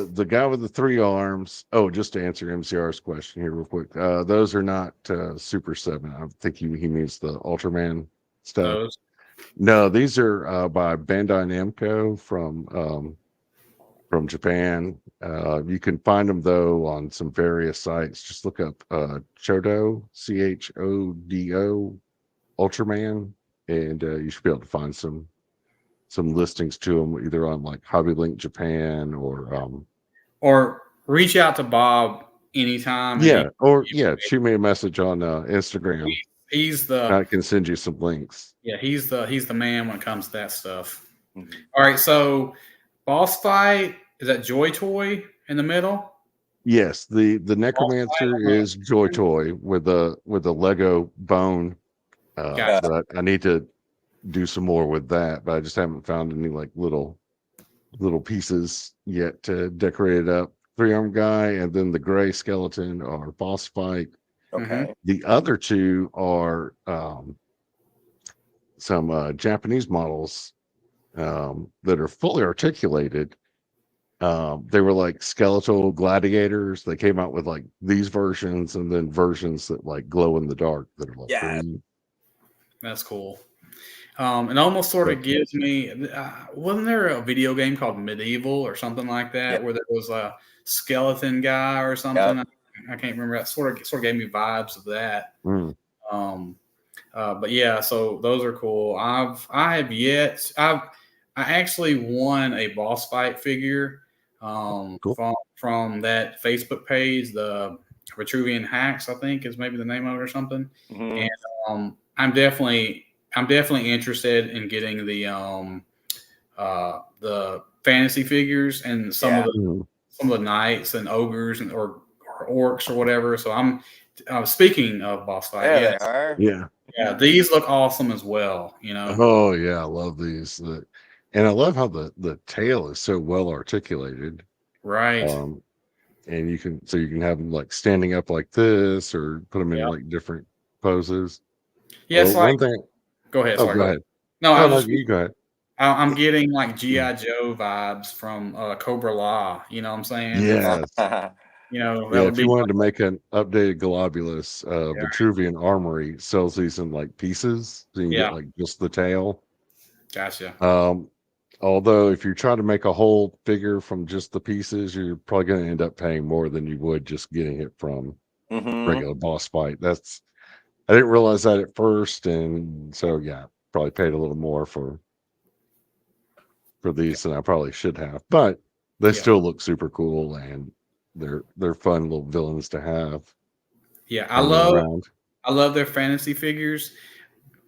the guy with the 3 arms. Oh, just to answer MCR's question here real quick. Those are not Super 7. I think he means the Ultraman stuff. Those. No, these are by Bandai Namco from Japan. You can find them though on some various sites. Just look up Chodo, Chodo Ultraman, and you should be able to find some listings to them either on like HobbyLink Japan or Or reach out to Bob anytime, and shoot me a message on Instagram. he's the I can send you some links. yeah he's the man when it comes to that stuff. mhm. All right, so boss fight is that Joy Toy in the middle? Yes, the Boss fight necromancer on is Joy the Toy with a Lego bone. gotcha. But I need to do some more with that, but I just haven't found any like little pieces yet to decorate it up. 3 arm guy and then the gray skeleton are boss fight. Mm-hmm. Okay. The other two are some Japanese models that are fully articulated. They were like skeletal gladiators. They came out with like these versions and then versions that like glow in the dark that are like Yeah. green. That's cool. It almost sort But of gives me. Wasn't there a video game called Medieval or something like Yeah. that where there was a skeleton guy or something? Yep. I can't remember. That sort of gave me vibes of that. Mm, Um, but yeah, so those are cool. I actually won a boss fight figure cool. from that Facebook page, the Vitruvian Hacks, I think is maybe the name of it or something. Mhm. And I'm definitely interested in getting the fantasy figures and Yeah. some of the knights and ogres or orcs or whatever. So I'm speaking of boss fight. There Yeah, they are. Yeah. yeah, these look awesome as well. Oh yeah, I love these. And I love how the tail is so well articulated. Right? Um, and you can have them like standing up like this, or put them in Yeah. like different poses. Yeah, Well, it's like one thing. go ahead. Oh, Sorry, go go ahead. ahead. No, I Oh was no, just you go ahead. I'm getting like GI Joe vibes from Cobra Law. You know what I'm saying? Yes. That Yeah, would if you be wanted to make an updated Globulus, yeah, Vitruvian Armory sells these in like pieces, so you can get yeah. like just the tail. Gotcha. Um, although if you try to make a whole figure from just the pieces, you're probably going to end up paying more than you would just getting it from Mhm. regular boss fight. I didn't realize that at first, and so yeah, probably paid a little more for these than I probably should have. But they Yeah, still look super cool, and they're fun little villains to have yeah. hanging around. I love their fantasy figures,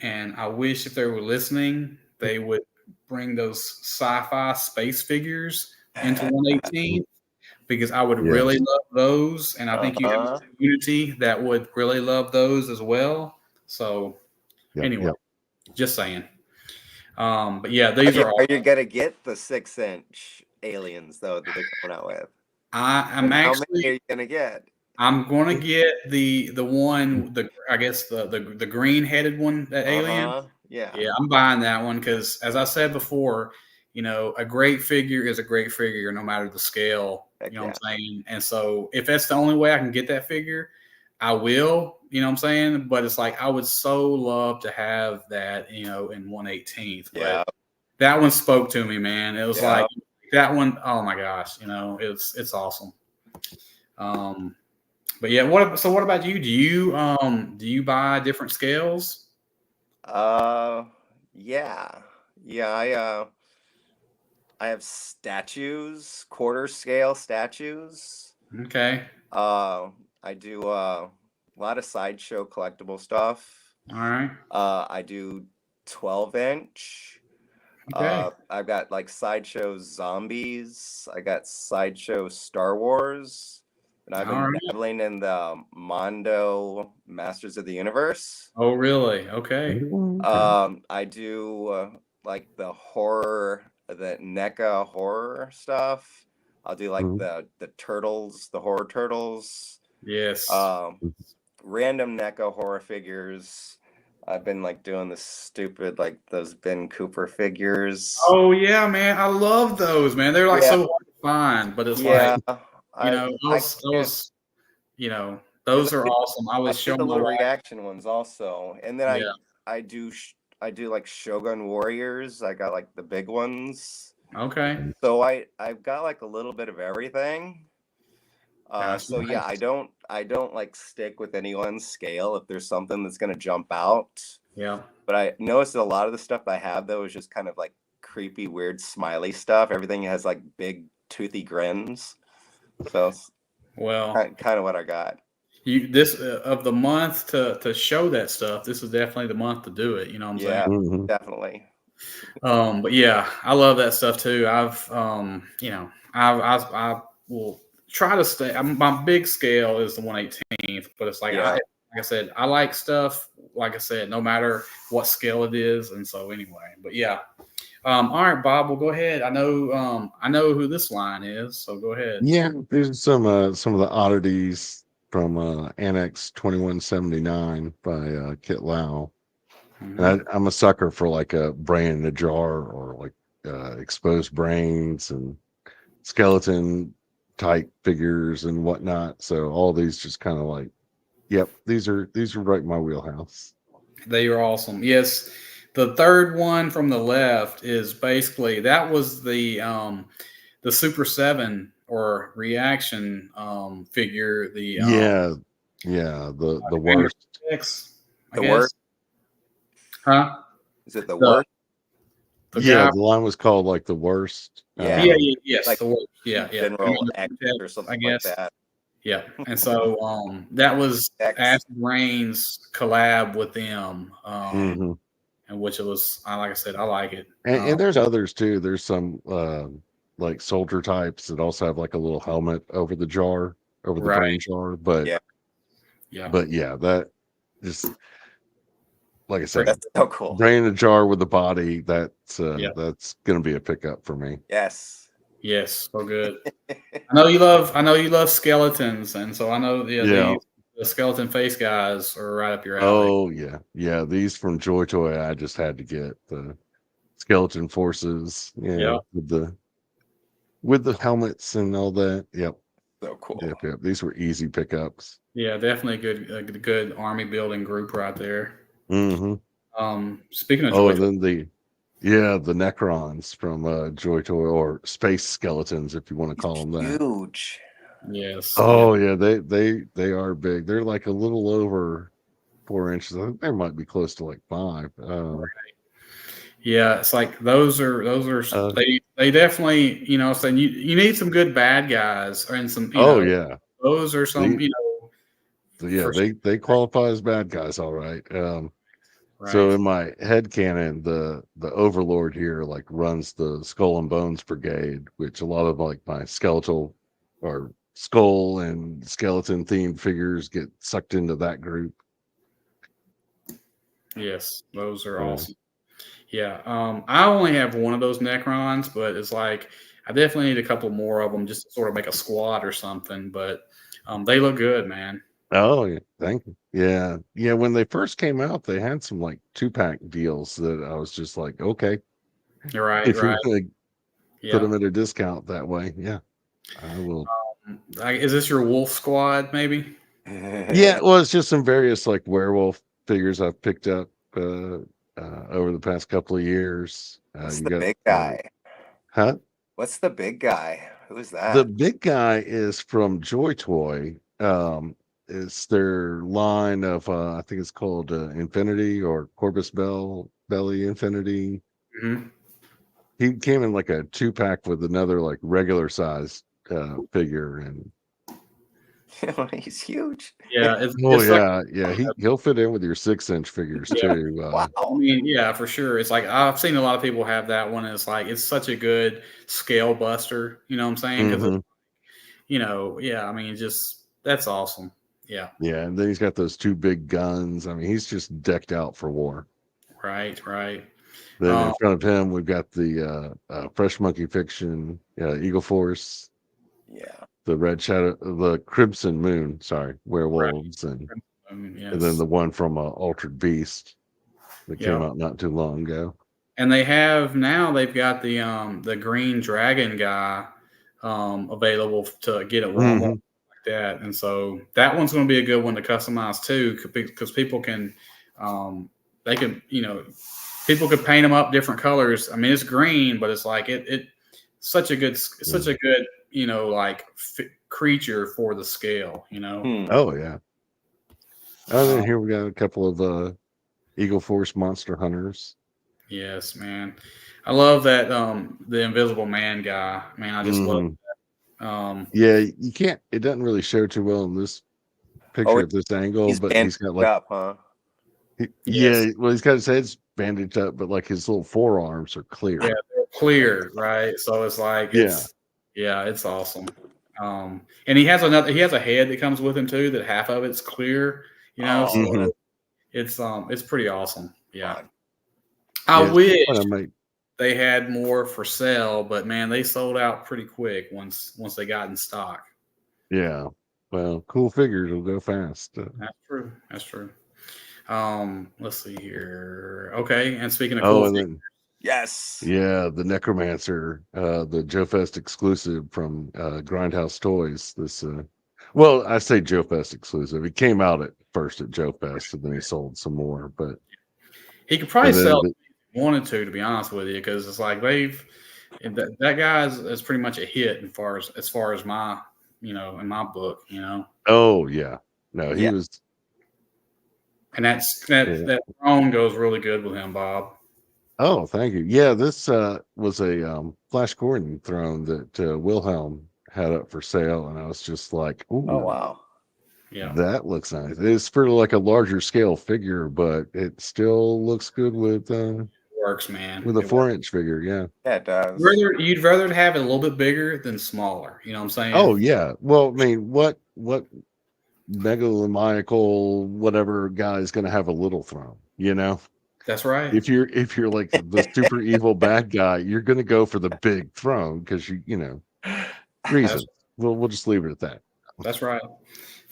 and I wish if they were listening, they would bring those sci-fi space figures into 118 because I would really Yes. love those, and I think you have Uh-huh. a community that would really love those as well. So Yep. anyway, Yep. just saying. But yeah, Are these you are are all. you gonna get the 6-inch aliens though that they're coming out with? I'm And how many actually are you gonna get? I'm going to get the one I guess the green headed one, that alien. Uh-huh. Yeah. Yeah, I'm buying that one because, as I said before, a great figure is a great figure no matter the scale. Heck You know what yeah. I'm saying? And so, if that's the only way I can get that figure, I will. You know what I'm saying? But it's like I would so love to have that, in 118th. But Yeah. that one spoke to me, man. It was Yeah. like that one. Oh my gosh, it's awesome. Um, but yeah, what about you? Do you buy different scales? Uh yeah. Yeah, I have statues, quarter scale statues. Okay, Uh I do a lot of sideshow collectible stuff. all right, I do 12-inch. okay, I've got like sideshow zombies. I got sideshow Star Wars, and I've all been right. dabbling in the Mondo Masters of the Universe. Oh, really? Okay. Okay. I do like the horror, the NECA horror stuff. I'll do like Mhm. the turtles, the horror turtles. Yes. Um, Random NECA horror figures. I've been like doing this stupid like those Ben Cooper figures. Oh yeah, man. I love those, man. They're like Yeah, so hard to find, but it's like, yeah. I can't. those are awesome. I I was do the showing my little wife. reaction ones also, and then Yeah. I do like Shogun Warriors. I got like the big ones. Okay. So I've got like a little bit of everything. Gotcha. So yeah, I don't like stick with anyone's scale if there's something that's gonna jump out. Yeah. But I noticed that a lot of the stuff I have though is just kind of like creepy, weird, smiley stuff. Everything has like big toothy grins. So it's Well, kind of what I got. this of the month to show that stuff. This is definitely the month to do it. You know what I'm saying? Yeah, Mhm. definitely. But yeah, I love that stuff too. I will try to stay. My big scale is the 118th, but it's like Yeah. like I said, I like stuff. Like I said, no matter what scale it is, and so anyway. But yeah, all right, Bob. Well, go ahead. I know who this line is, so go ahead. Yeah, these are some of the oddities from Annex 2179 by Kit Lau. And Mhm. I'm a sucker for like a brain in a jar, or like exposed brains and skeleton type figures and whatnot. So all these just kind of like, yep, these are right in my wheelhouse. They are awesome. Yes, the third one from the left is basically that was the Super 7 or Reaction figure, the Yeah, yeah, the Commander worst. 6, I The guess. worst? Huh? Is it the The worst? the Yeah, guy. the line was called like the worst. Yeah. Yes, Like the worst. Yeah, General Commander X or 6, I something like guess. that. Yeah, and so that was X. Acid Rain's collab with them, Mhm. and which it was. Like I said, I like it. And there's others too. There's some like soldier types that also have like a little helmet over the jar, over the Right. brain jar. But Yeah. yeah, that just like I said, That's so cool. brain in a jar with the body. That's Yeah. that's gonna be a pickup for me. Yes. Yes, so good. I know you love skeletons, and so I know Yeah. the skeleton face guys are right up your alley. Oh yeah. These from Joy Toy, I just had to get the skeleton forces. Yeah, Yeah. with the helmets and all that. Yep. So cool. Yep. These were easy pickups. Yeah, definitely a good army building group right there. Mm-hmm. Speaking of Oh, Joy, and then the Necrons from Joy Toy, or space skeletons, if you want to call them that. Huge. yes. Oh yeah, they are big. They're like a little over 4 inches. I think they might be close to like 5. Yeah, it's like those are they definitely, saying you need some good bad guys and some Oh yeah, those are some the, for they qualify as bad guys, all right. So right. in my head canon, the overlord here like runs the Skull and Bones Brigade, which a lot of like my skeletal or skull and skeleton themed figures get sucked into that group. Yes, those are Yeah. awesome. Yeah, I only have one of those Necrons, but it's like I definitely need a couple more of them just to sort of make a squad or something. But they look good, man. Oh yeah, thank you. Yeah. When they first came out, they had some like 2-pack deals that I was just like, okay, You're right, if you're right. gonna put Yeah. them at a discount that way, yeah, I will. Is this your Wolf Squad? Maybe. Yeah, well, it's just some various like werewolf figures I've picked up over the past couple of years. What's You the got big guy? huh? What's the big guy? Who's The that? big guy is from Joy Toy. It's their line of I think it's called Infinity or Corvus Belly Infinity. Hmm. He came in like a 2-pack with another like regular size figure, and He's huge. Yeah, it's like he'll fit in with your 6-inch figures yeah. too. Wow. I mean, yeah, for sure. It's like I've seen a lot of people have that one. And it's like it's such a good scale buster. You know what I'm saying? Because Mhm. yeah. I mean, just that's awesome. Yeah. Yeah, and then he's got those 2 big guns. I mean, he's just decked out for war. Right. Right. Then in front of him, we've got the Fresh Monkey Fiction, Eagle Force, Yeah. the Red Shadow, the Crimson Moon, sorry, werewolves, and then Yes. the one from Altered Beast that came Yep. out not too long ago. And they've got the green dragon guy available to get at Walmart Mhm. like that, and so that one's going to be a good one to customize too, because people can they can people could paint them up different colors. I mean, it's green, but it's like it such a good like creature for the scale. Oh yeah. Oh, then Um, here we got a couple of Eagle Force Monster Hunters. yes, man. I love that the Invisible Man guy. Man, I just love Mhm. that. Yeah, you can't. It doesn't really show too well in this picture at this angle, He's but he's bandaged got like up, huh? Yes. well, he's got his head's bandaged up, but like his little forearms are clear. Yeah, they're clear, right? So it's like Yeah. it's awesome. And he has a head that comes with him too, that half of it's clear, Oh, so Mhm. it's pretty awesome. Yeah. fun. I Yeah, wish I might. they had more for sale, but man, they sold out pretty quick once they got in stock. Yeah. Well, cool figures will go fast. That's true. That's true. Let's see here. Okay, and speaking of Oh, cool and things, then Yes. the Necromancer, the Joe Fest exclusive from Grindhouse Toys. This well, I say Joe Fest exclusive. It came out at first at Joe Fest, and then he sold some more. But he could probably and then sell it if he wanted to be honest with you, because it's like And that guy is pretty much a hit as far as my, in my book, Oh yeah, no, he Yeah. was. And Yeah. that throne goes really good with him, Bob. Oh, thank you. Yeah, this was a Flash Gordon throne that Wilhelm had up for sale, and I was just like, "Ooh, Oh wow. Yeah, that looks nice." It's for like a larger scale figure, but it still looks good with it works, man. a It works. 4-inch figure. Yeah. Yeah, it does. You'd rather have it a little bit bigger than smaller. You know what I'm saying? Oh yeah. Well, I mean, what megalomaniacal whatever guy is going to have a little throne? You know, That's right. if you're like the super evil bad guy, you're going to go for the big throne because you know reasons. We'll just leave it at that. That's right.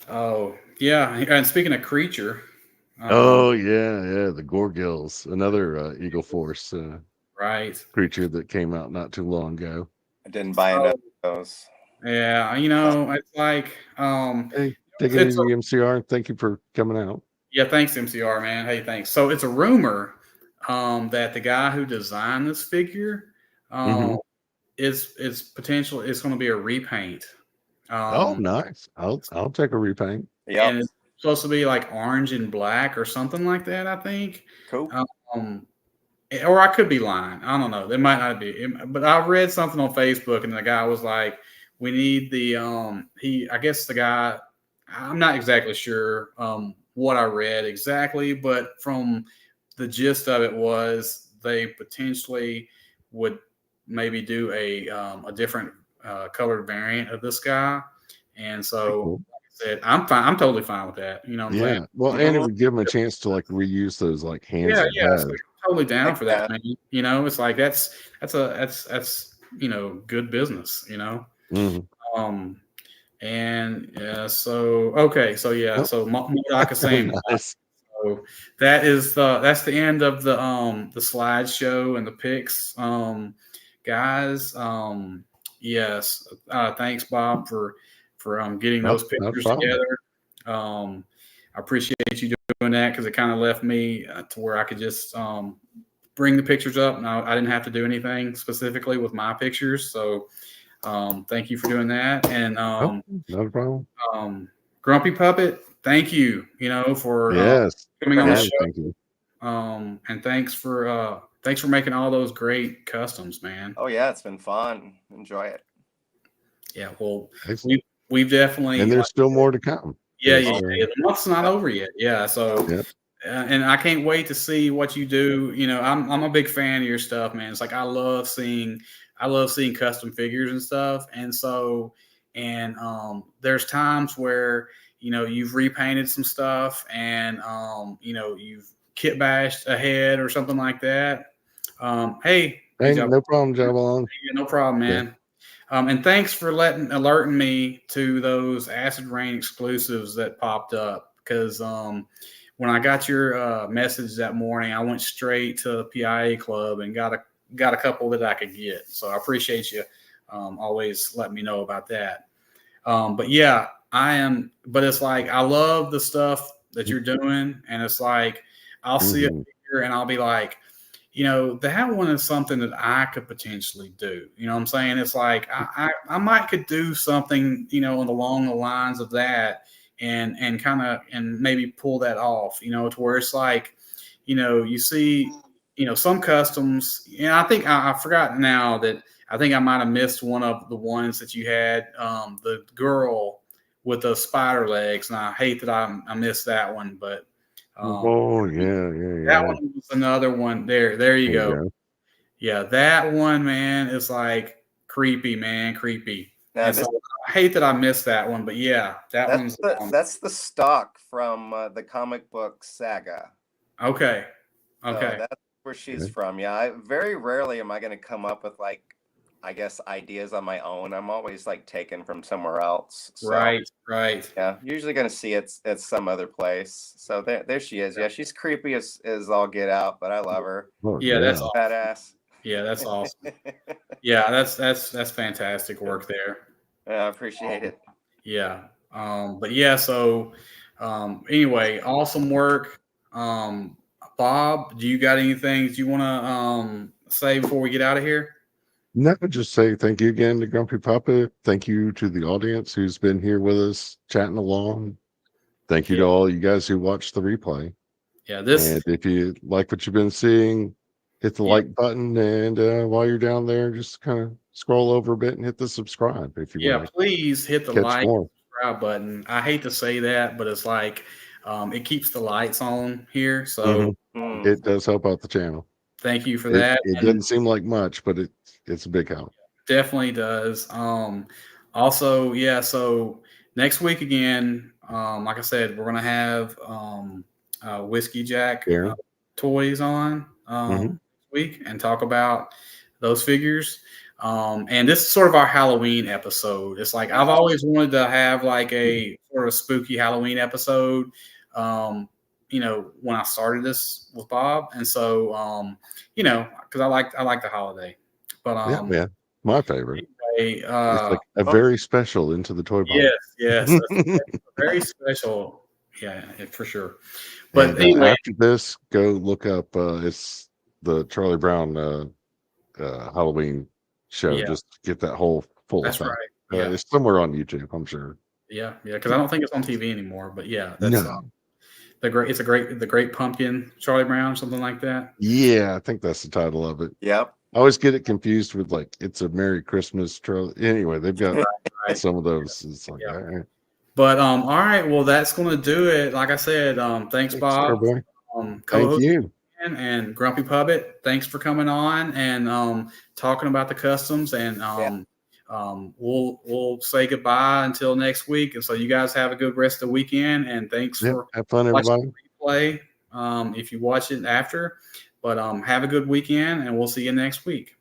Oh yeah. And speaking of creature, Oh yeah, the Gorgills, another Eagle Force right. creature that came out not too long ago. I didn't buy enough of those. Yeah, it's like Hey, take it it's a, easy, MCR. Thank you for coming out. yeah, thanks MCR, man. Hey, thanks. So it's a rumor that the guy who designed this figure Mm-hmm. is potential it's going to be a repaint. Oh, Um nice. I'll take a repaint. Yep. and it's supposed to be like orange and black or something like that, I think. Cool. Um or I could be lying. I don't know. There might not be. But I read something on Facebook, and the guy was like, "We need the he." I guess the guy. I'm not exactly sure what I read exactly, but from the gist of it was they potentially would maybe do a different colored variant of this guy, and so Cool. said, I'm fine. I'm totally fine with that. You know what I'm saying? Yeah. Well, and it Mhm. would give them a chance to like reuse those like hands Yeah, and yeah. It's pads. like, I'm totally down Heck for yeah. that, man. It's like that's good business. Mm-hmm. Um, and yeah, so okay, so yeah, Oh, so Modoc is saying nice. so that's the end of the slideshow and the pics, guys. Yes, thanks Bob for getting No, those not a pictures problem. together. I appreciate you doing that because it kind of left me to where I could just bring the pictures up. And I didn't have to do anything specifically with my pictures. So thank you for doing that. And Oh, not a problem. Grumpy Puppet, thank you, for Yes. coming on the Yeah, show. thank you. And thanks for making all those great customs, man. Oh yeah, it's been fun. Enjoy it. Yeah, well, Excellent. we've definitely And there's still more to come. yeah, 'Cause, yeah. The month's not over yet. Yeah, so Yep. and I can't wait to see what you do. I'm a big fan of your stuff, man. It's like I love seeing custom figures and stuff. And so there's times where you've repainted some stuff and you've kit bashed a head or something like that. Hey, Hey, job. no problem, job on. Yeah, no problem, Yeah. man. And thanks for alerting me to those Acid Rain exclusives that popped up because when I got your message that morning, I went straight to the PIA club and got a couple that I could get. So I appreciate you always letting me know about that. But yeah, I am. But it's like I love the stuff that you're doing, and it's like I'll see a Mhm. figure and I'll be like, that one is something that I could potentially do. You know what I'm saying? It's like I might could do something, along the lines of that and kind of and maybe pull that off, to where it's like, you see, some customs, I think I forgot now that I think I might have missed one of the ones that you had, the girl with the spider legs, and I hate that I missed that one, but Oh yeah, that yeah. one was another one. There you There you go. go. Yeah, that one, man, is like creepy, man, creepy. Now And this so I hate that I missed that one, but yeah, that that's one's the stock from the comic book saga. okay. So Okay. that's where she's Okay. from. Yeah, very rarely am I going to come up with like, I guess, ideas on my own. I'm always like taken from somewhere else. So Right, right. yeah, usually going to see it's at some other place. So there she is. Yeah, she's creepy as all get out, but I love her. Oh Yeah, yeah. that's awesome. Badass. Yeah, that's awesome. Yeah, that's fantastic work there. I appreciate it. Yeah. But yeah, so anyway, awesome work. Bob, do you got anything that you want to say before we get out of here? No, just say thank you again to Grumpy Papa. Thank you to the audience who's been here with us chatting along. Thank you to Yeah. all you guys who watched the replay. Yeah, this And if you like what you've been seeing, hit the Yeah. like button. And while you're down there, just kind of scroll over a bit and hit the subscribe if you yeah, want please hit the to catch like more. subscribe button. I hate to say that, but it's like it keeps the lights on here. So Hmm. It does help out the channel. thank you for It that. it And doesn't seem like much, but it's a big help. definitely does. Also, yeah, so next week again, like I said, we're gonna have Whiskey Jack Yeah. toys on Mhm. this week and talk about those figures. And this is sort of our Halloween episode. It's like I've always wanted to have like a sort of spooky Halloween episode. When I started this with Bob, and so because I like the holiday. But Yeah, man. My favorite. anyway, It's like a very special Into the Toy Box. yes, that's very special. Yeah, for sure. But And anyway, after this, go look up. It's the Charlie Brown Halloween show. yeah, Just get that whole full that's right. effect. Yeah, It's somewhere on YouTube, I'm sure. yeah. Because I don't think it's on TV anymore. But yeah, that's No. the Great Pumpkin, Charlie Brown, something like that. Yeah, I think that's the title of it. Yep. I always get it confused with like It's a Merry Christmas Charlie. Anyway, they've got Right. some of those. It's like, Yeah. all right. But all right. Well, that's going to do it. Like I said, thanks, Thanks, Bob. everybody. Thank Co-host you. and Grumpy Puppet. Thanks for coming on and talking about the customs. And we'll say goodbye until next week. And so you guys have a good rest of the weekend. And thanks Yeah, for have fun, watching everybody. the replay. If you watch it after, but have a good weekend, and we'll see you next week.